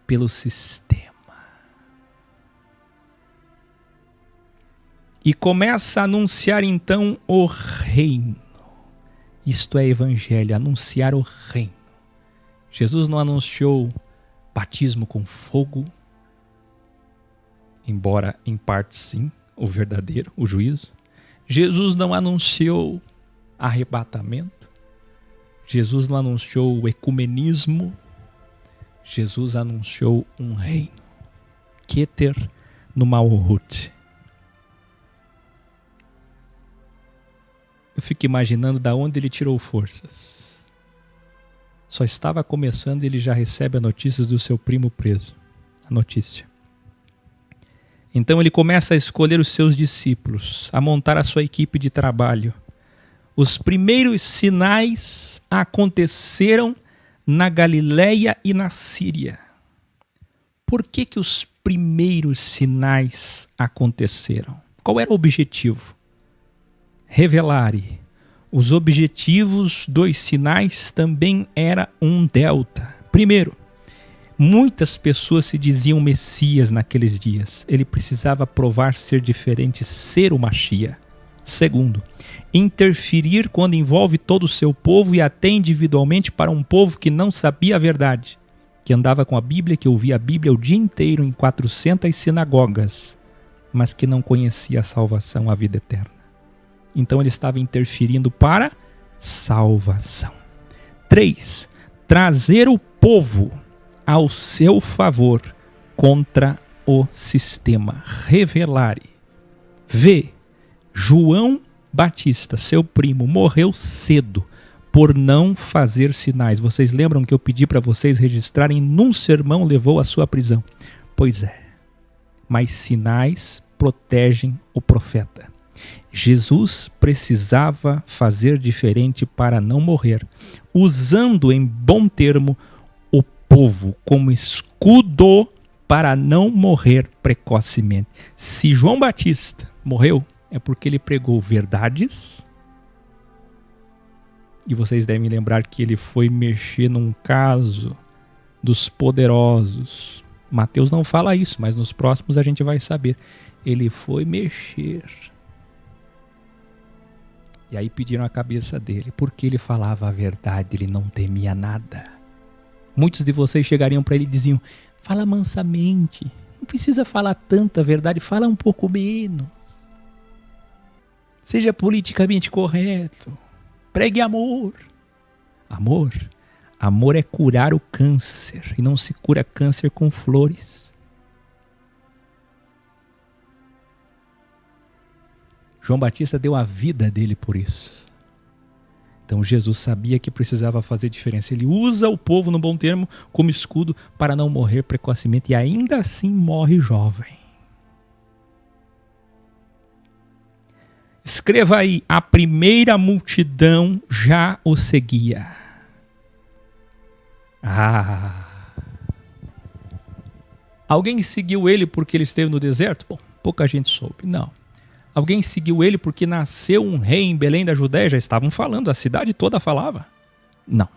Speaker 2: Pelo sistema. E começa a anunciar então o reino. Isto é evangelho, anunciar o reino. Jesus não anunciou batismo com fogo, embora em parte sim, o verdadeiro, o juízo. Jesus não anunciou arrebatamento. Jesus não anunciou o ecumenismo. Jesus anunciou um reino. Keter no Malhut. Eu fico imaginando da onde ele tirou forças. Só estava começando e ele já recebe a notícia do seu primo preso. A notícia. Então ele começa a escolher os seus discípulos, a montar a sua equipe de trabalho. Os primeiros sinais aconteceram na Galileia e na Síria. Por que que os primeiros sinais aconteceram? Qual era o objetivo? Revelare. Os objetivos dos sinais também era um delta. Primeiro, muitas pessoas se diziam Messias naqueles dias. Ele precisava provar ser diferente, ser o Mashiach. Segundo, interferir quando envolve todo o seu povo e até individualmente para um povo que não sabia a verdade, que andava com a Bíblia, que ouvia a Bíblia o dia inteiro em 400 sinagogas, mas que não conhecia a salvação, a vida eterna. Então ele estava interferindo para salvação. 3. Trazer o povo ao seu favor contra o sistema. Revelare. V. João Batista, seu primo, morreu cedo por não fazer sinais. Vocês lembram que eu pedi para vocês registrarem num sermão levou à sua prisão? Pois é. Mas sinais protegem o profeta. Jesus precisava fazer diferente para não morrer, usando em bom termo o povo como escudo para não morrer precocemente. Se João Batista morreu, é porque ele pregou verdades. E vocês devem lembrar que ele foi mexer num caso dos poderosos Mateus não fala isso, mas nos próximos a gente vai saber. Ele foi mexer. E aí pediram a cabeça dele, porque ele falava a verdade, ele não temia nada. Muitos de vocês chegariam para ele e diziam, fala mansamente, não precisa falar tanta verdade, fala um pouco menos. Seja politicamente correto, pregue amor. Amor é curar o câncer, e não se cura câncer com flores. João Batista deu a vida dele por isso. Então Jesus sabia que precisava fazer diferença. Ele usa o povo, no bom termo, como escudo para não morrer precocemente e ainda assim morre jovem. Escreva aí, a primeira multidão já o seguia. Alguém seguiu ele porque ele esteve no deserto? Bom, pouca gente soube, não. Alguém seguiu ele porque nasceu um rei em Belém da Judéia? Já estavam falando, a cidade toda falava. Não.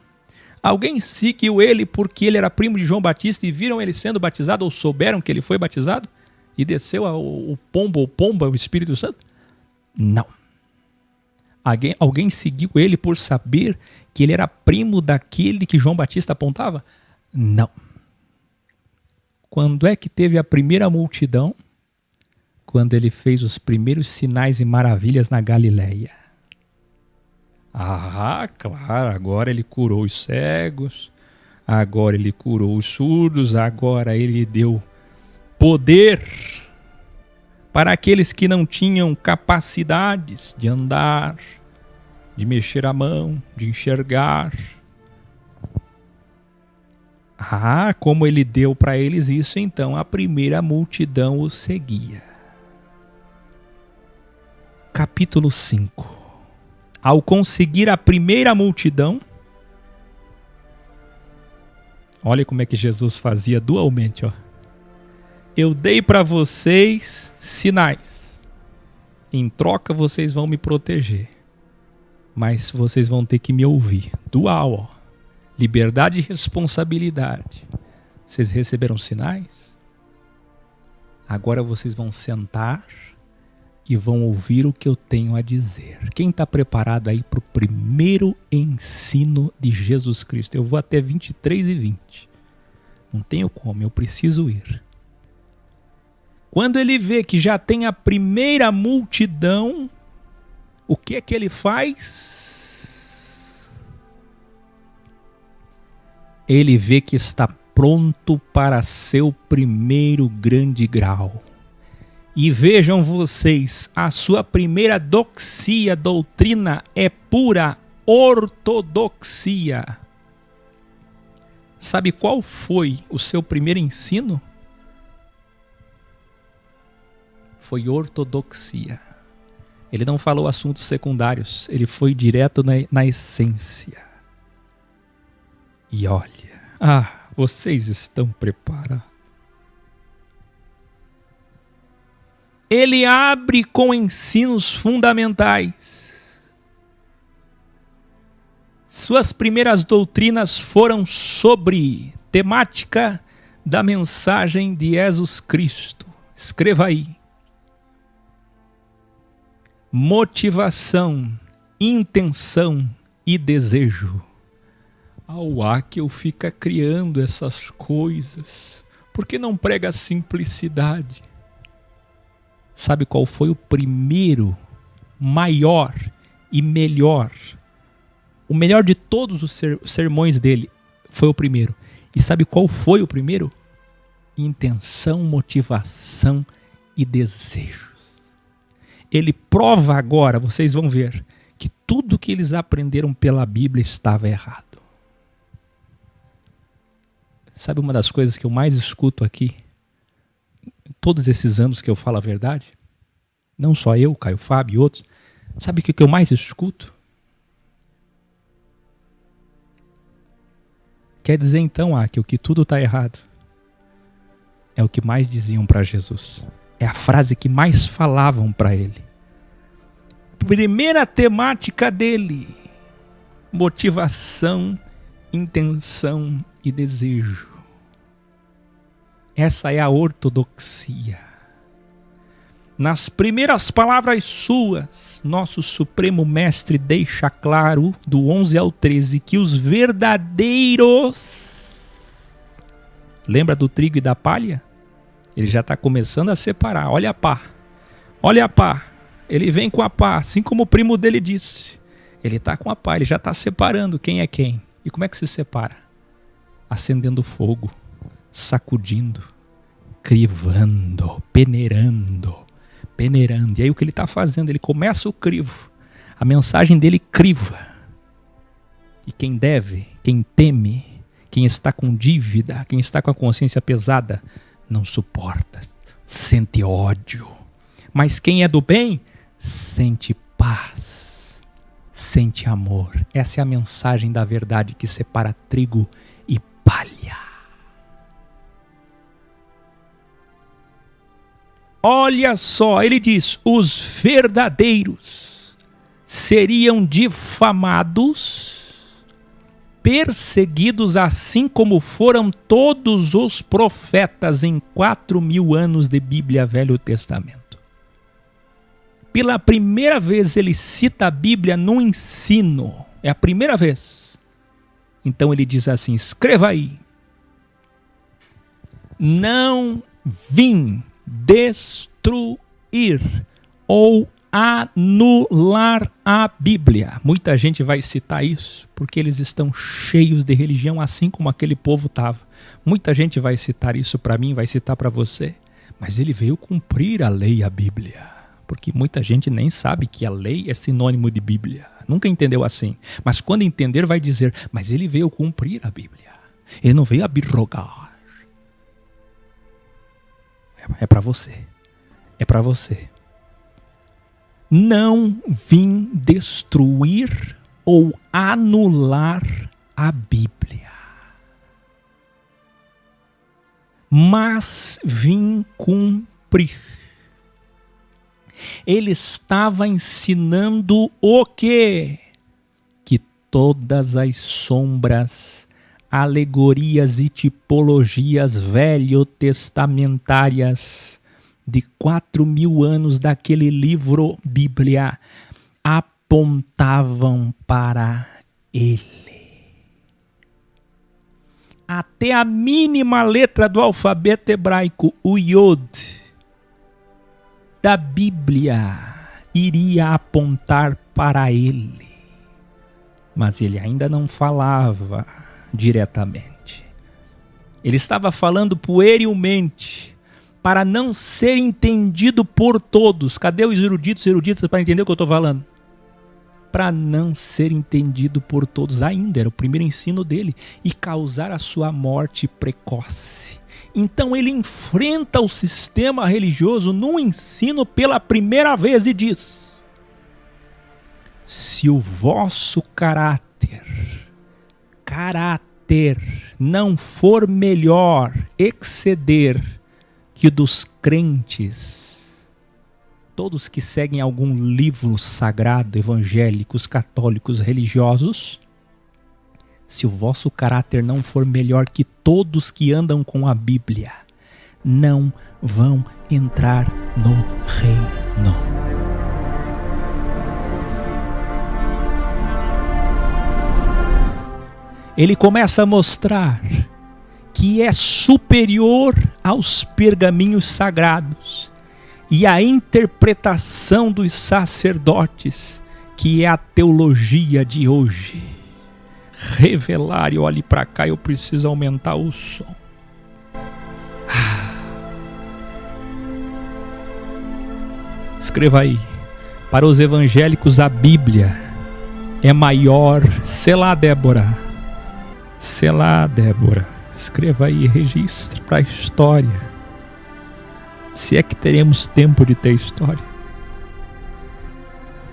Speaker 2: Alguém seguiu ele porque ele era primo de João Batista e viram ele sendo batizado ou souberam que ele foi batizado? E desceu o pomba, o Espírito Santo? Não. Alguém seguiu ele por saber que ele era primo daquele que João Batista apontava? Não. Quando é que teve a primeira multidão? Quando ele fez os primeiros sinais e maravilhas na Galileia. Claro, agora ele curou os cegos, agora ele curou os surdos, agora ele deu poder para aqueles que não tinham capacidades de andar, de mexer a mão, de enxergar. Como ele deu para eles isso, então a primeira multidão o seguia. Capítulo 5. Ao conseguir a primeira multidão, olha como é que Jesus fazia dualmente, ó. Eu dei para vocês sinais. Em troca vocês vão me proteger. Mas vocês vão ter que me ouvir. Dual, ó. Liberdade e responsabilidade. Vocês receberam sinais? Agora vocês vão sentar e vão ouvir o que eu tenho a dizer. Quem está preparado aí para o primeiro ensino de Jesus Cristo? Eu vou até 23 e 20. Não tenho como, eu preciso ir. Quando ele vê que já tem a primeira multidão, o que é que ele faz? Ele vê que está pronto para seu primeiro grande grau. E vejam vocês, a sua primeira doxia, doutrina, é pura ortodoxia. Sabe qual foi o seu primeiro ensino? Foi ortodoxia. Ele não falou assuntos secundários, ele foi direto na essência. E olha, vocês estão preparados. Ele abre com ensinos fundamentais. Suas primeiras doutrinas foram sobre temática da mensagem de Jesus Cristo. Escreva aí. Motivação, intenção e desejo. Que eu fica criando essas coisas. Por que não prega a simplicidade? Sabe qual foi o primeiro, maior e melhor? O melhor de todos os sermões dele foi o primeiro. E sabe qual foi o primeiro? Intenção, motivação e desejos. Ele prova agora, vocês vão ver, que tudo que eles aprenderam pela Bíblia estava errado. Sabe uma das coisas que eu mais escuto aqui? Todos esses anos que eu falo a verdade, não só eu, Caio Fábio e outros, sabe o que eu mais escuto? Quer dizer então, que tudo está errado. É o que mais diziam para Jesus. É a frase que mais falavam para ele. Primeira temática dele: motivação, intenção e desejo. Essa é a ortodoxia. Nas primeiras palavras suas, nosso Supremo Mestre deixa claro, do 11 ao 13, que os verdadeiros... Lembra do trigo e da palha? Ele já está começando a separar. Olha a pá. Olha a pá. Ele vem com a pá, assim como o primo dele disse. Ele está com a pá, ele já está separando quem é quem. E como é que se separa? Acendendo fogo, sacudindo, crivando, peneirando. E aí o que ele está fazendo? Ele começa o crivo. A mensagem dele criva. E quem deve, quem teme, quem está com dívida, quem está com a consciência pesada, não suporta, sente ódio. Mas quem é do bem, sente paz, sente amor. Essa é a mensagem da verdade que separa trigo e palha. Olha só, ele diz, os verdadeiros seriam difamados, perseguidos, assim como foram todos os profetas em 4.000 anos de Bíblia, Velho Testamento. Pela primeira vez ele cita a Bíblia no ensino, é a primeira vez. Então ele diz assim, escreva aí, não vim destruir ou anular a Bíblia. Muita gente vai citar isso porque eles estão cheios de religião, assim como aquele povo estava. Muita gente vai citar isso para mim, vai citar para você. Mas ele veio cumprir a lei, a Bíblia. Porque muita gente nem sabe que a lei é sinônimo de Bíblia. Nunca entendeu assim. Mas quando entender vai dizer, mas ele veio cumprir a Bíblia. Ele não veio abrogar. É para você. É para você. Não vim destruir ou anular a Bíblia, mas vim cumprir. Ele estava ensinando o quê? Que todas as sombras, alegorias e tipologias velho-testamentárias de 4.000 anos daquele livro Bíblia apontavam para ele. Até a mínima letra do alfabeto hebraico, o Yod, da Bíblia, iria apontar para ele. Mas ele ainda não falava diretamente. Ele estava falando puerilmente, para não ser entendido por todos. Cadê os eruditos para entender o que eu estou falando? Para não ser entendido por todos ainda, era o primeiro ensino dele, e causar a sua morte precoce. Então ele enfrenta o sistema religioso num ensino pela primeira vez e diz: se o vosso caráter não for melhor, exceder que o dos crentes, todos que seguem algum livro sagrado, evangélicos, católicos, religiosos, se o vosso caráter não for melhor que todos que andam com a Bíblia, não vão entrar no reino. Ele começa a mostrar que é superior aos pergaminhos sagrados e à interpretação dos sacerdotes, que é a teologia de hoje. Revelar, e olhe para cá, eu preciso aumentar o som. Escreva aí, para os evangélicos a Bíblia é maior. Selá, Débora. Selá, Débora. Escreva aí, registre para a história. Se é que teremos tempo de ter história.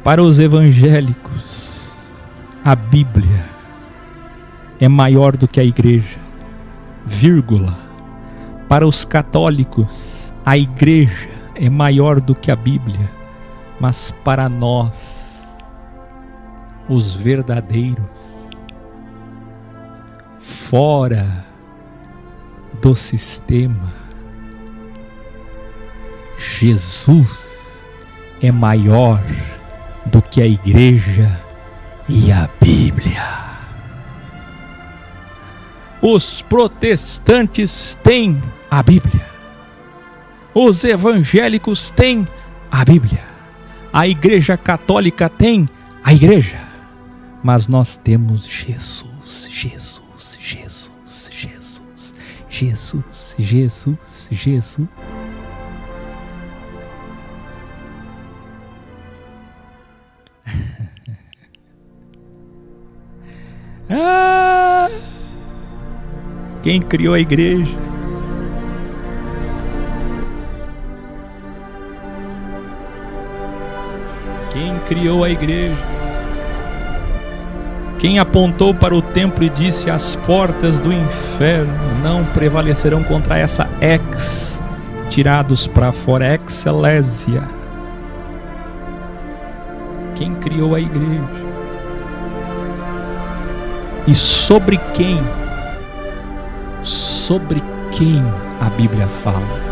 Speaker 2: Para os evangélicos, a Bíblia é maior do que a igreja, vírgula. Para os católicos, a igreja é maior do que a Bíblia. Mas para nós, os verdadeiros, fora do sistema, Jesus é maior do que a igreja e a Bíblia. Os protestantes têm a Bíblia. Os evangélicos têm a Bíblia. A igreja católica tem a igreja. Mas nós temos Jesus, Jesus, Jesus, Jesus, Jesus, Jesus, Jesus. Quem criou a igreja? Quem criou a igreja? Quem apontou para o templo e disse: as portas do inferno não prevalecerão contra essa ex, tirados para fora, excelésia? Quem criou a igreja? E sobre quem a Bíblia fala?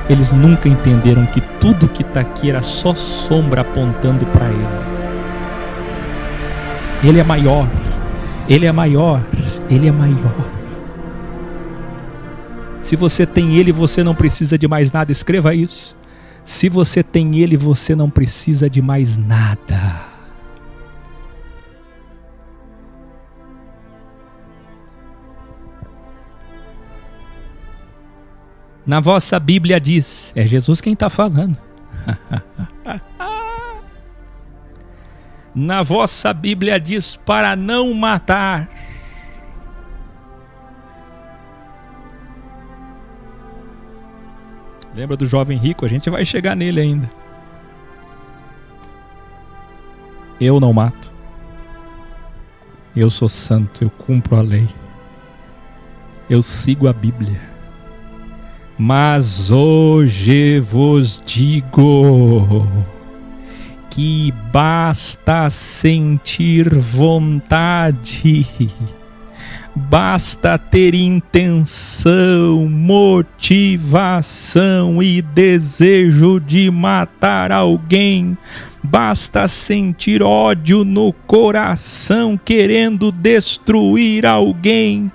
Speaker 2: Eles nunca entenderam que tudo que está aqui era só sombra apontando para Ele. Ele é maior, Ele é maior, Ele é maior. Se você tem Ele, você não precisa de mais nada. Escreva isso. Se você tem Ele, você não precisa de mais nada. Na vossa Bíblia diz, é Jesus quem está falando. Na vossa Bíblia diz para não matar. Lembra do jovem rico? A gente vai chegar nele ainda. Eu não mato. Eu sou santo, eu cumpro a lei. Eu sigo a Bíblia. Mas hoje vos digo que basta sentir vontade, basta ter intenção, motivação e desejo de matar alguém, basta sentir ódio no coração, querendo destruir alguém,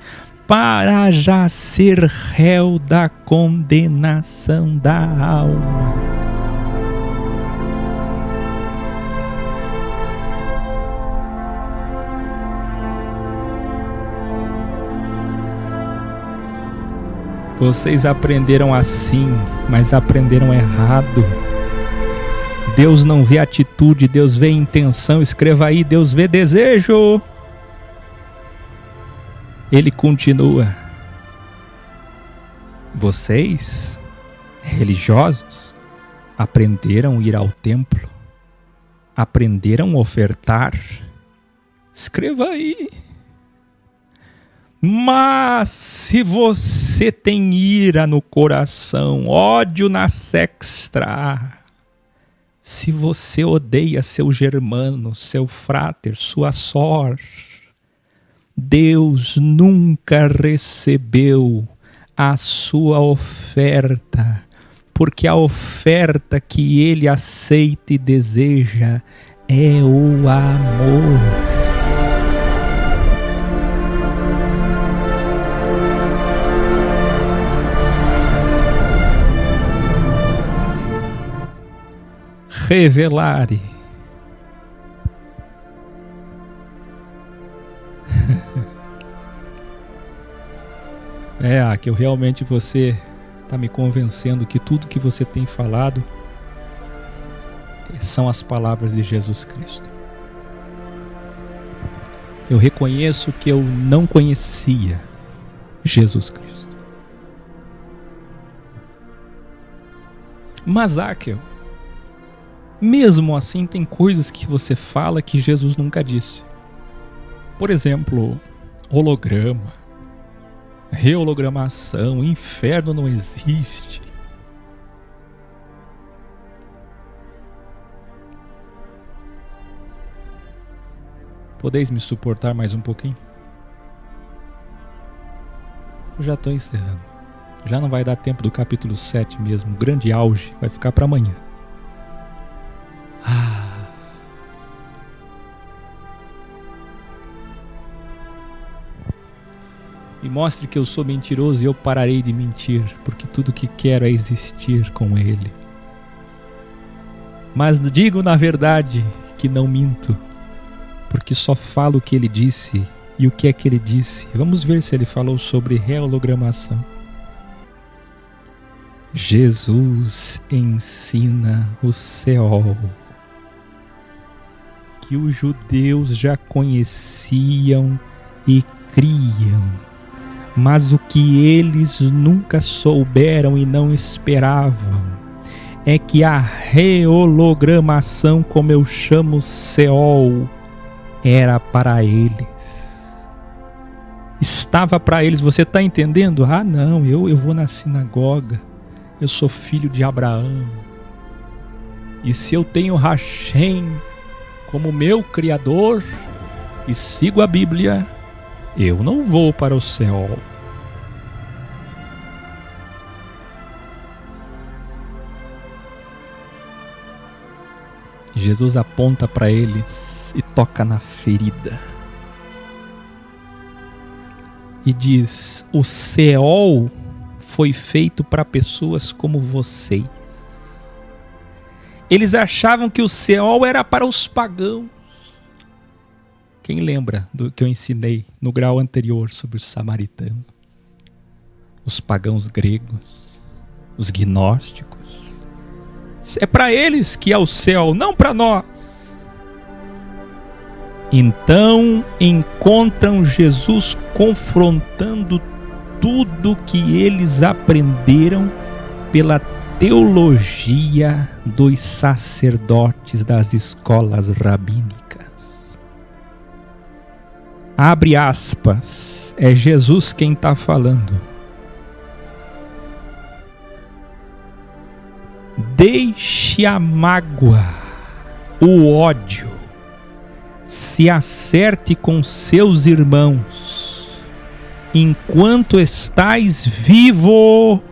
Speaker 2: para já ser réu da condenação da alma. Vocês aprenderam assim, mas aprenderam errado. Deus não vê atitude, Deus vê intenção. Escreva aí, Deus vê desejo. Ele continua: vocês, religiosos, aprenderam a ir ao templo, aprenderam a ofertar. Escreva aí. Mas se você tem ira no coração, ódio na sextra, se você odeia seu germano, seu fráter, sua sor, Deus nunca recebeu a sua oferta, porque a oferta que Ele aceita e deseja é o amor. Revelare. Que eu realmente você está me convencendo que tudo que você tem falado são as palavras de Jesus Cristo. Eu reconheço que eu não conhecia Jesus Cristo. Mas, Áquel, mesmo assim tem coisas que você fala que Jesus nunca disse. Por exemplo, holograma, rehologramação, inferno não existe. Podeis me suportar mais um pouquinho? Eu já estou encerrando. Já não vai dar tempo do capítulo 7 mesmo. O grande auge vai ficar para amanhã. Me mostre que eu sou mentiroso e eu pararei de mentir, porque tudo que quero é existir com Ele. Mas digo na verdade que não minto, porque só falo o que Ele disse. E o que é que Ele disse? Vamos ver se Ele falou sobre rehologramação. Jesus ensina o Seol, que os judeus já conheciam e criam, mas o que eles nunca souberam e não esperavam é que a rehologramação, como eu chamo Seol, era para eles. Estava para eles. Você está entendendo? Ah, não, eu vou na sinagoga. Eu sou filho de Abraão. E se eu tenho Hashem como meu criador e sigo a Bíblia, eu não vou para o Seol. Jesus aponta para eles e toca na ferida. E diz: o Seol foi feito para pessoas como vocês. Eles achavam que o Seol era para os pagãos. Quem lembra do que eu ensinei no grau anterior sobre os samaritanos? Os pagãos gregos, os gnósticos. É para eles que é o céu, não para nós. Então encontram Jesus confrontando tudo que eles aprenderam pela teologia dos sacerdotes das escolas rabínicas. Abre aspas, é Jesus quem está falando. Deixe a mágoa, o ódio, se acerte com seus irmãos, enquanto estais vivo,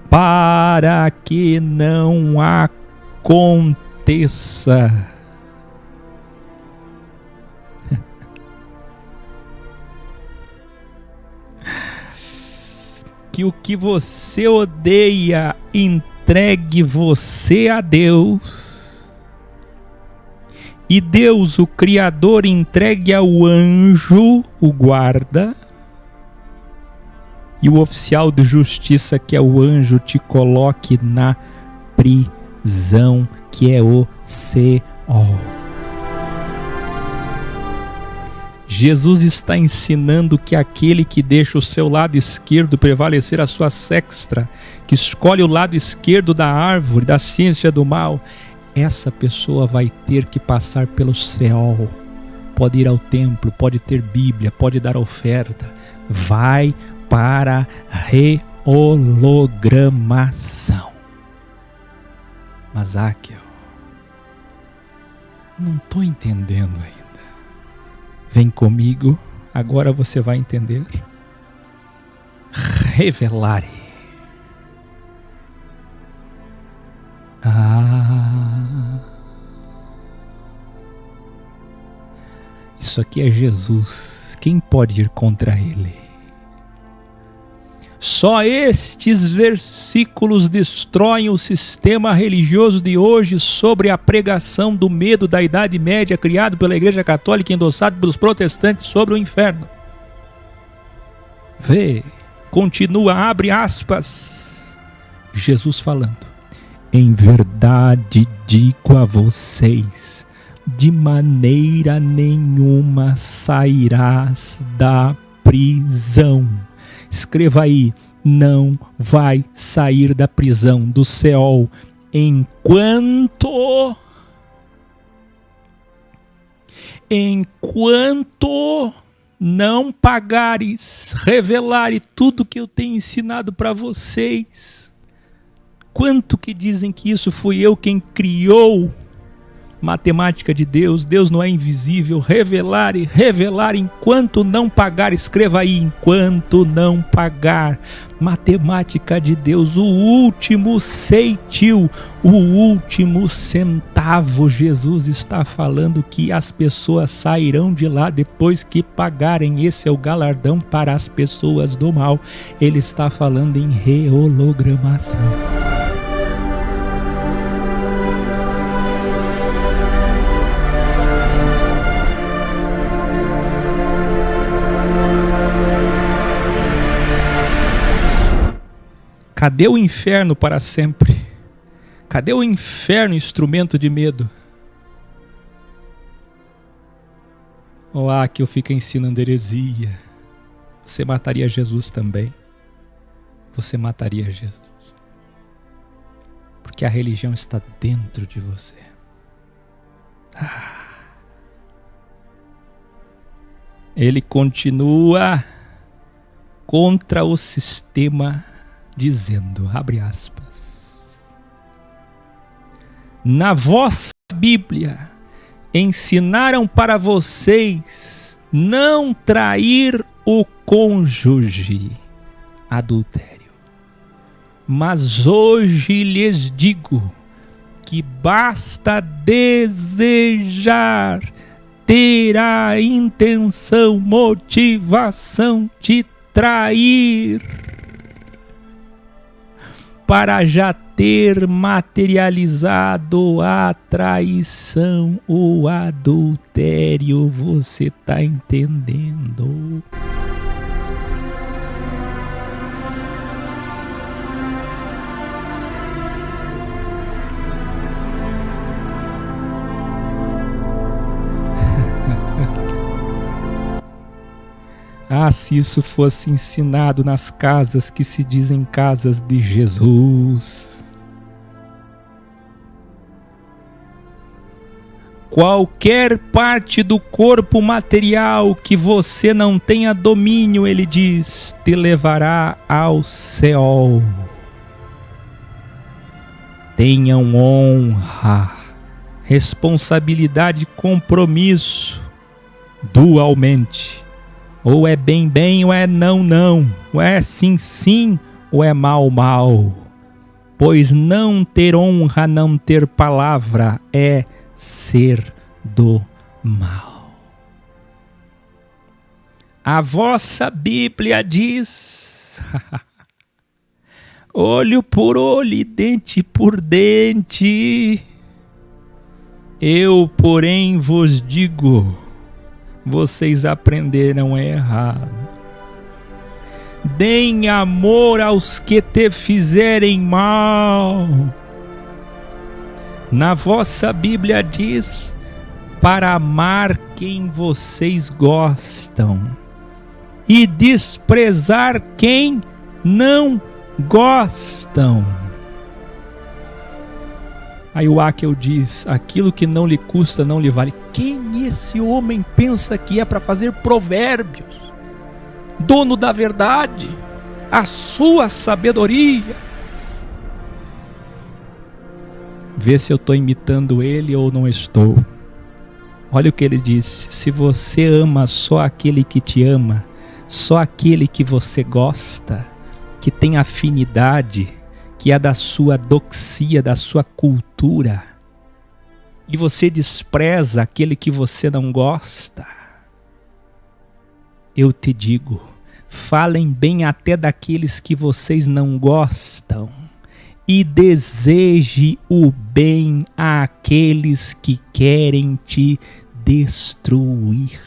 Speaker 2: para que não aconteça que o que você odeia entregue você a Deus, e Deus, o Criador, entregue ao anjo, o guarda, e o oficial de justiça, que é o anjo, te coloque na prisão, que é o Seol. Jesus está ensinando que aquele que deixa o seu lado esquerdo prevalecer a sua sexta, que escolhe o lado esquerdo da árvore, da ciência do mal, essa pessoa vai ter que passar pelo Seol. Pode ir ao templo, pode ter Bíblia, pode dar oferta, vai para rehologramação. Mas Áquel, não estou entendendo ainda. Vem comigo, agora você vai entender. Revelare. Isso aqui é Jesus. Quem pode ir contra ele? Só estes versículos destroem o sistema religioso de hoje sobre a pregação do medo da Idade Média criado pela Igreja Católica e endossado pelos protestantes sobre o inferno. Vê, continua, abre aspas, Jesus falando: em verdade digo a vocês, de maneira nenhuma sairás da prisão. Escreva aí, não vai sair da prisão, do Seol, enquanto não pagares, revelare tudo que eu tenho ensinado para vocês. Quanto que dizem que isso fui eu quem criou Matemática de Deus, Deus não é invisível. Revelar e revelar enquanto não pagar. Escreva aí, enquanto não pagar. Matemática de Deus, o último ceitil, o último centavo. Jesus está falando que as pessoas sairão de lá depois que pagarem. Esse é o galardão para as pessoas do mal. Ele está falando em rehologramação. Cadê o inferno para sempre? Cadê o inferno, instrumento de medo? Que eu fico ensinando heresia. Você mataria Jesus também. Você mataria Jesus. Porque a religião está dentro de você. Ele continua contra o sistema, dizendo, abre aspas, na vossa Bíblia ensinaram para vocês não trair o cônjuge, adultério. Mas hoje lhes digo que basta desejar, ter a intenção, motivação de trair, para já ter materializado a traição, o adultério. Você está entendendo? Se isso fosse ensinado nas casas que se dizem casas de Jesus. Qualquer parte do corpo material que você não tenha domínio, ele diz, te levará ao céu. Tenham honra, responsabilidade e compromisso dualmente. Ou é bem, ou é não. Ou é sim, ou é mal. Pois não ter honra, não ter palavra, é ser do mal. A vossa Bíblia diz, olho por olho e dente por dente. Eu, porém, vos digo, vocês aprenderam errado. Deem amor aos que te fizerem mal. Na vossa Bíblia diz, para amar quem vocês gostam e desprezar quem não gostam. Aí o Akel diz, aquilo que não lhe custa não lhe vale. Quem esse homem pensa que é para fazer provérbios? Dono da verdade, a sua sabedoria. Vê se eu estou imitando ele ou não estou. Olha o que ele disse, se você ama só aquele que te ama, só aquele que você gosta, que tem afinidade, que é da sua doxia, da sua cultura, e você despreza aquele que você não gosta, eu te digo, falem bem até daqueles que vocês não gostam, e deseje o bem àqueles que querem te destruir.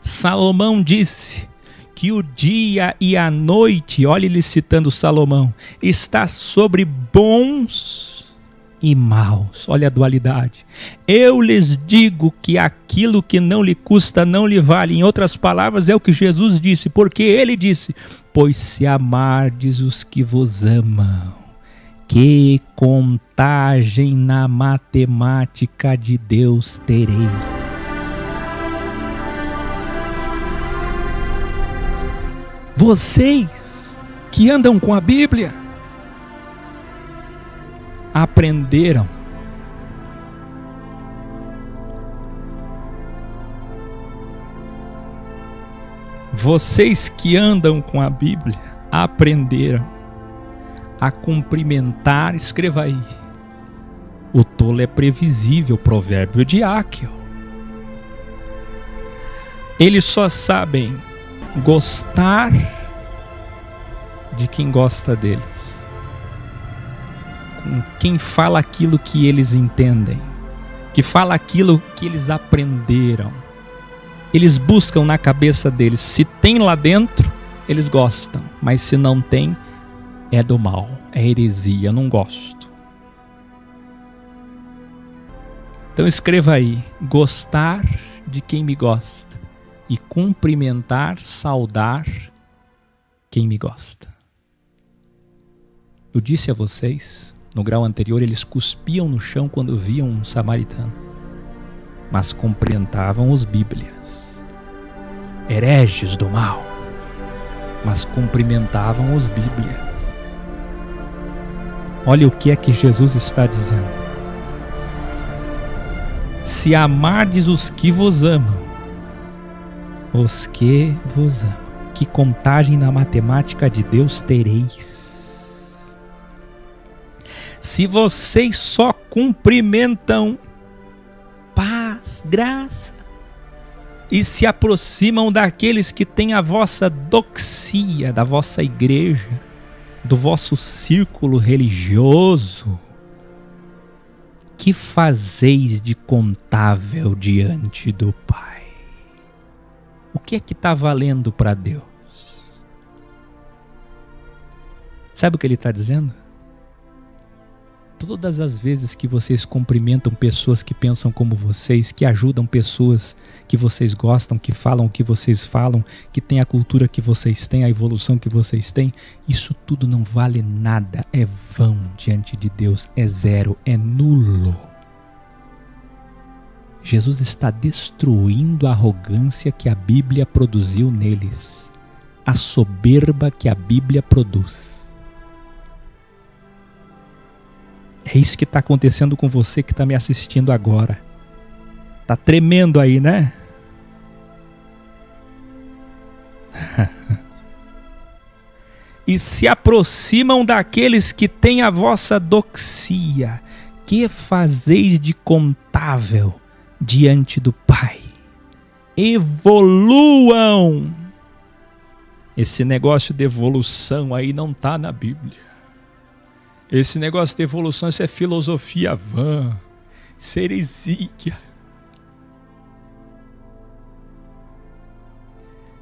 Speaker 2: Salomão disse que o dia e a noite, olha ele citando Salomão, está sobre bons e maus. Olha a dualidade. Eu lhes digo que aquilo que não lhe custa não lhe vale. Em outras palavras, é o que Jesus disse, porque ele disse, pois se amardes os que vos amam, que contagem na matemática de Deus tereis. Vocês que andam com a Bíblia aprenderam Vocês que andam com a Bíblia aprenderam a cumprimentar, escreva aí. O tolo é previsível, provérbio de Áquil. Eles só sabem gostar de quem gosta deles, com quem fala aquilo que eles entendem, que fala aquilo que eles aprenderam. Eles buscam na cabeça deles. Se tem lá dentro, eles gostam. Mas se não tem, é do mal, é heresia, não gosto. Então escreva aí: gostar de quem me gosta e cumprimentar, saudar quem me gosta. Eu disse a vocês, no grau anterior, eles cuspiam no chão quando viam um samaritano, mas cumprimentavam os bíblias. Hereges do mal, mas cumprimentavam os bíblias. Olha o que é que Jesus está dizendo. Se amardes os que vos amam, que contagem na matemática de Deus tereis? Se vocês só cumprimentam paz, graça, e se aproximam daqueles que têm a vossa doxia, da vossa igreja, do vosso círculo religioso, que fazeis de contável diante do Pai? O que é que está valendo para Deus? Sabe o que ele está dizendo? Todas as vezes que vocês cumprimentam pessoas que pensam como vocês, que ajudam pessoas que vocês gostam, que falam o que vocês falam, que têm a cultura que vocês têm, a evolução que vocês têm, isso tudo não vale nada, é vão diante de Deus, é zero, é nulo. Jesus está destruindo a arrogância que a Bíblia produziu neles, a soberba que a Bíblia produz. É isso que está acontecendo com você que está me assistindo agora. Está tremendo aí, né? E se aproximam daqueles que têm a vossa doxia. Que fazeis de contável diante do Pai? Evoluam. Esse negócio de evolução aí não está na Bíblia. Esse negócio de evolução, isso é filosofia vã, isso é heresia.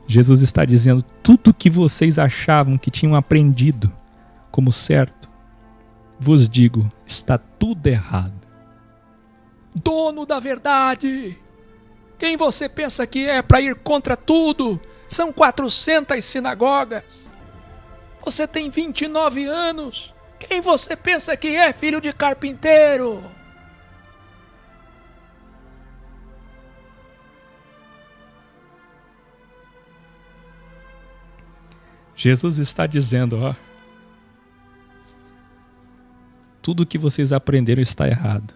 Speaker 2: Jesus está dizendo: tudo que vocês achavam que tinham aprendido como certo, vos digo, está tudo errado. Dono da verdade, quem você pensa que é para ir contra tudo? São 400 sinagogas. Você tem 29 anos. Quem você pensa que é, filho de carpinteiro? Jesus está dizendo, ó, tudo que vocês aprenderam está errado.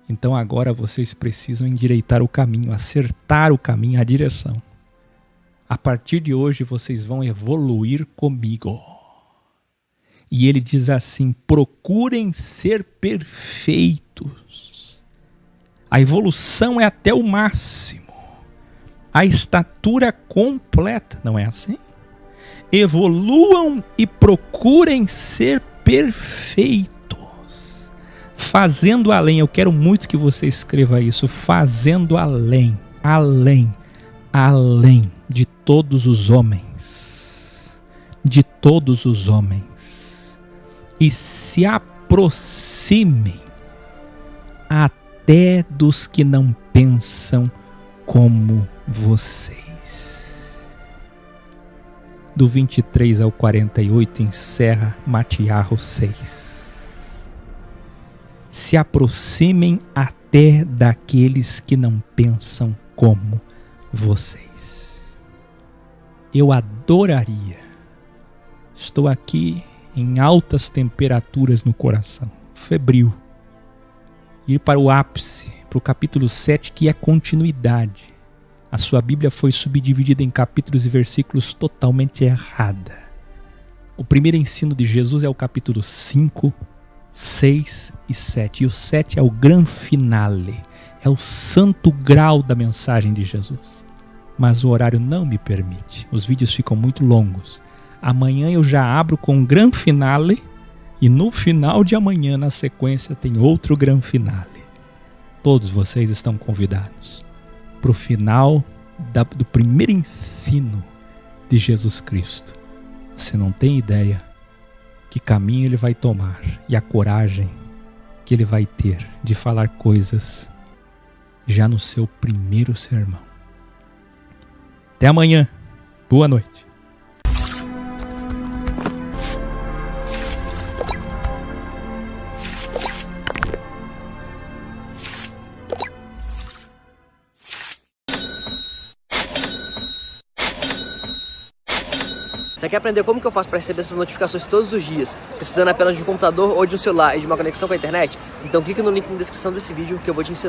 Speaker 2: Então agora vocês precisam endireitar o caminho, acertar o caminho, a direção. A partir de hoje vocês vão evoluir comigo. E ele diz assim: procurem ser perfeitos. A evolução é até o máximo. A estatura completa, não é assim? Evoluam e procurem ser perfeitos. Fazendo além, eu quero muito que você escreva isso. Fazendo além, além, além de todos os homens. De todos os homens. E se aproximem até dos que não pensam como vocês. Do 23 ao 48 encerra Matiarro 6. Se aproximem até daqueles que não pensam como vocês. Eu adoraria, estou aqui em altas temperaturas no coração, febril, ir para o ápice, para o capítulo 7, que é continuidade. A sua Bíblia foi subdividida em capítulos e versículos totalmente errada. O primeiro ensino de Jesus é o capítulo 5, 6 e 7. E o 7 é o gran finale, é o santo grau da mensagem de Jesus. Mas o horário não me permite, os vídeos ficam muito longos. Amanhã eu já abro com o gran finale e no final de amanhã, na sequência, tem outro gran finale. Todos vocês estão convidados para o final do primeiro ensino de Jesus Cristo. Você não tem ideia que caminho ele vai tomar e a coragem que ele vai ter de falar coisas já no seu primeiro sermão. Até amanhã. Boa noite.
Speaker 1: Você quer aprender como que eu faço para receber essas notificações todos os dias, precisando apenas de um computador ou de um celular e de uma conexão com a internet? Então clica no link na descrição desse vídeo que eu vou te ensinar.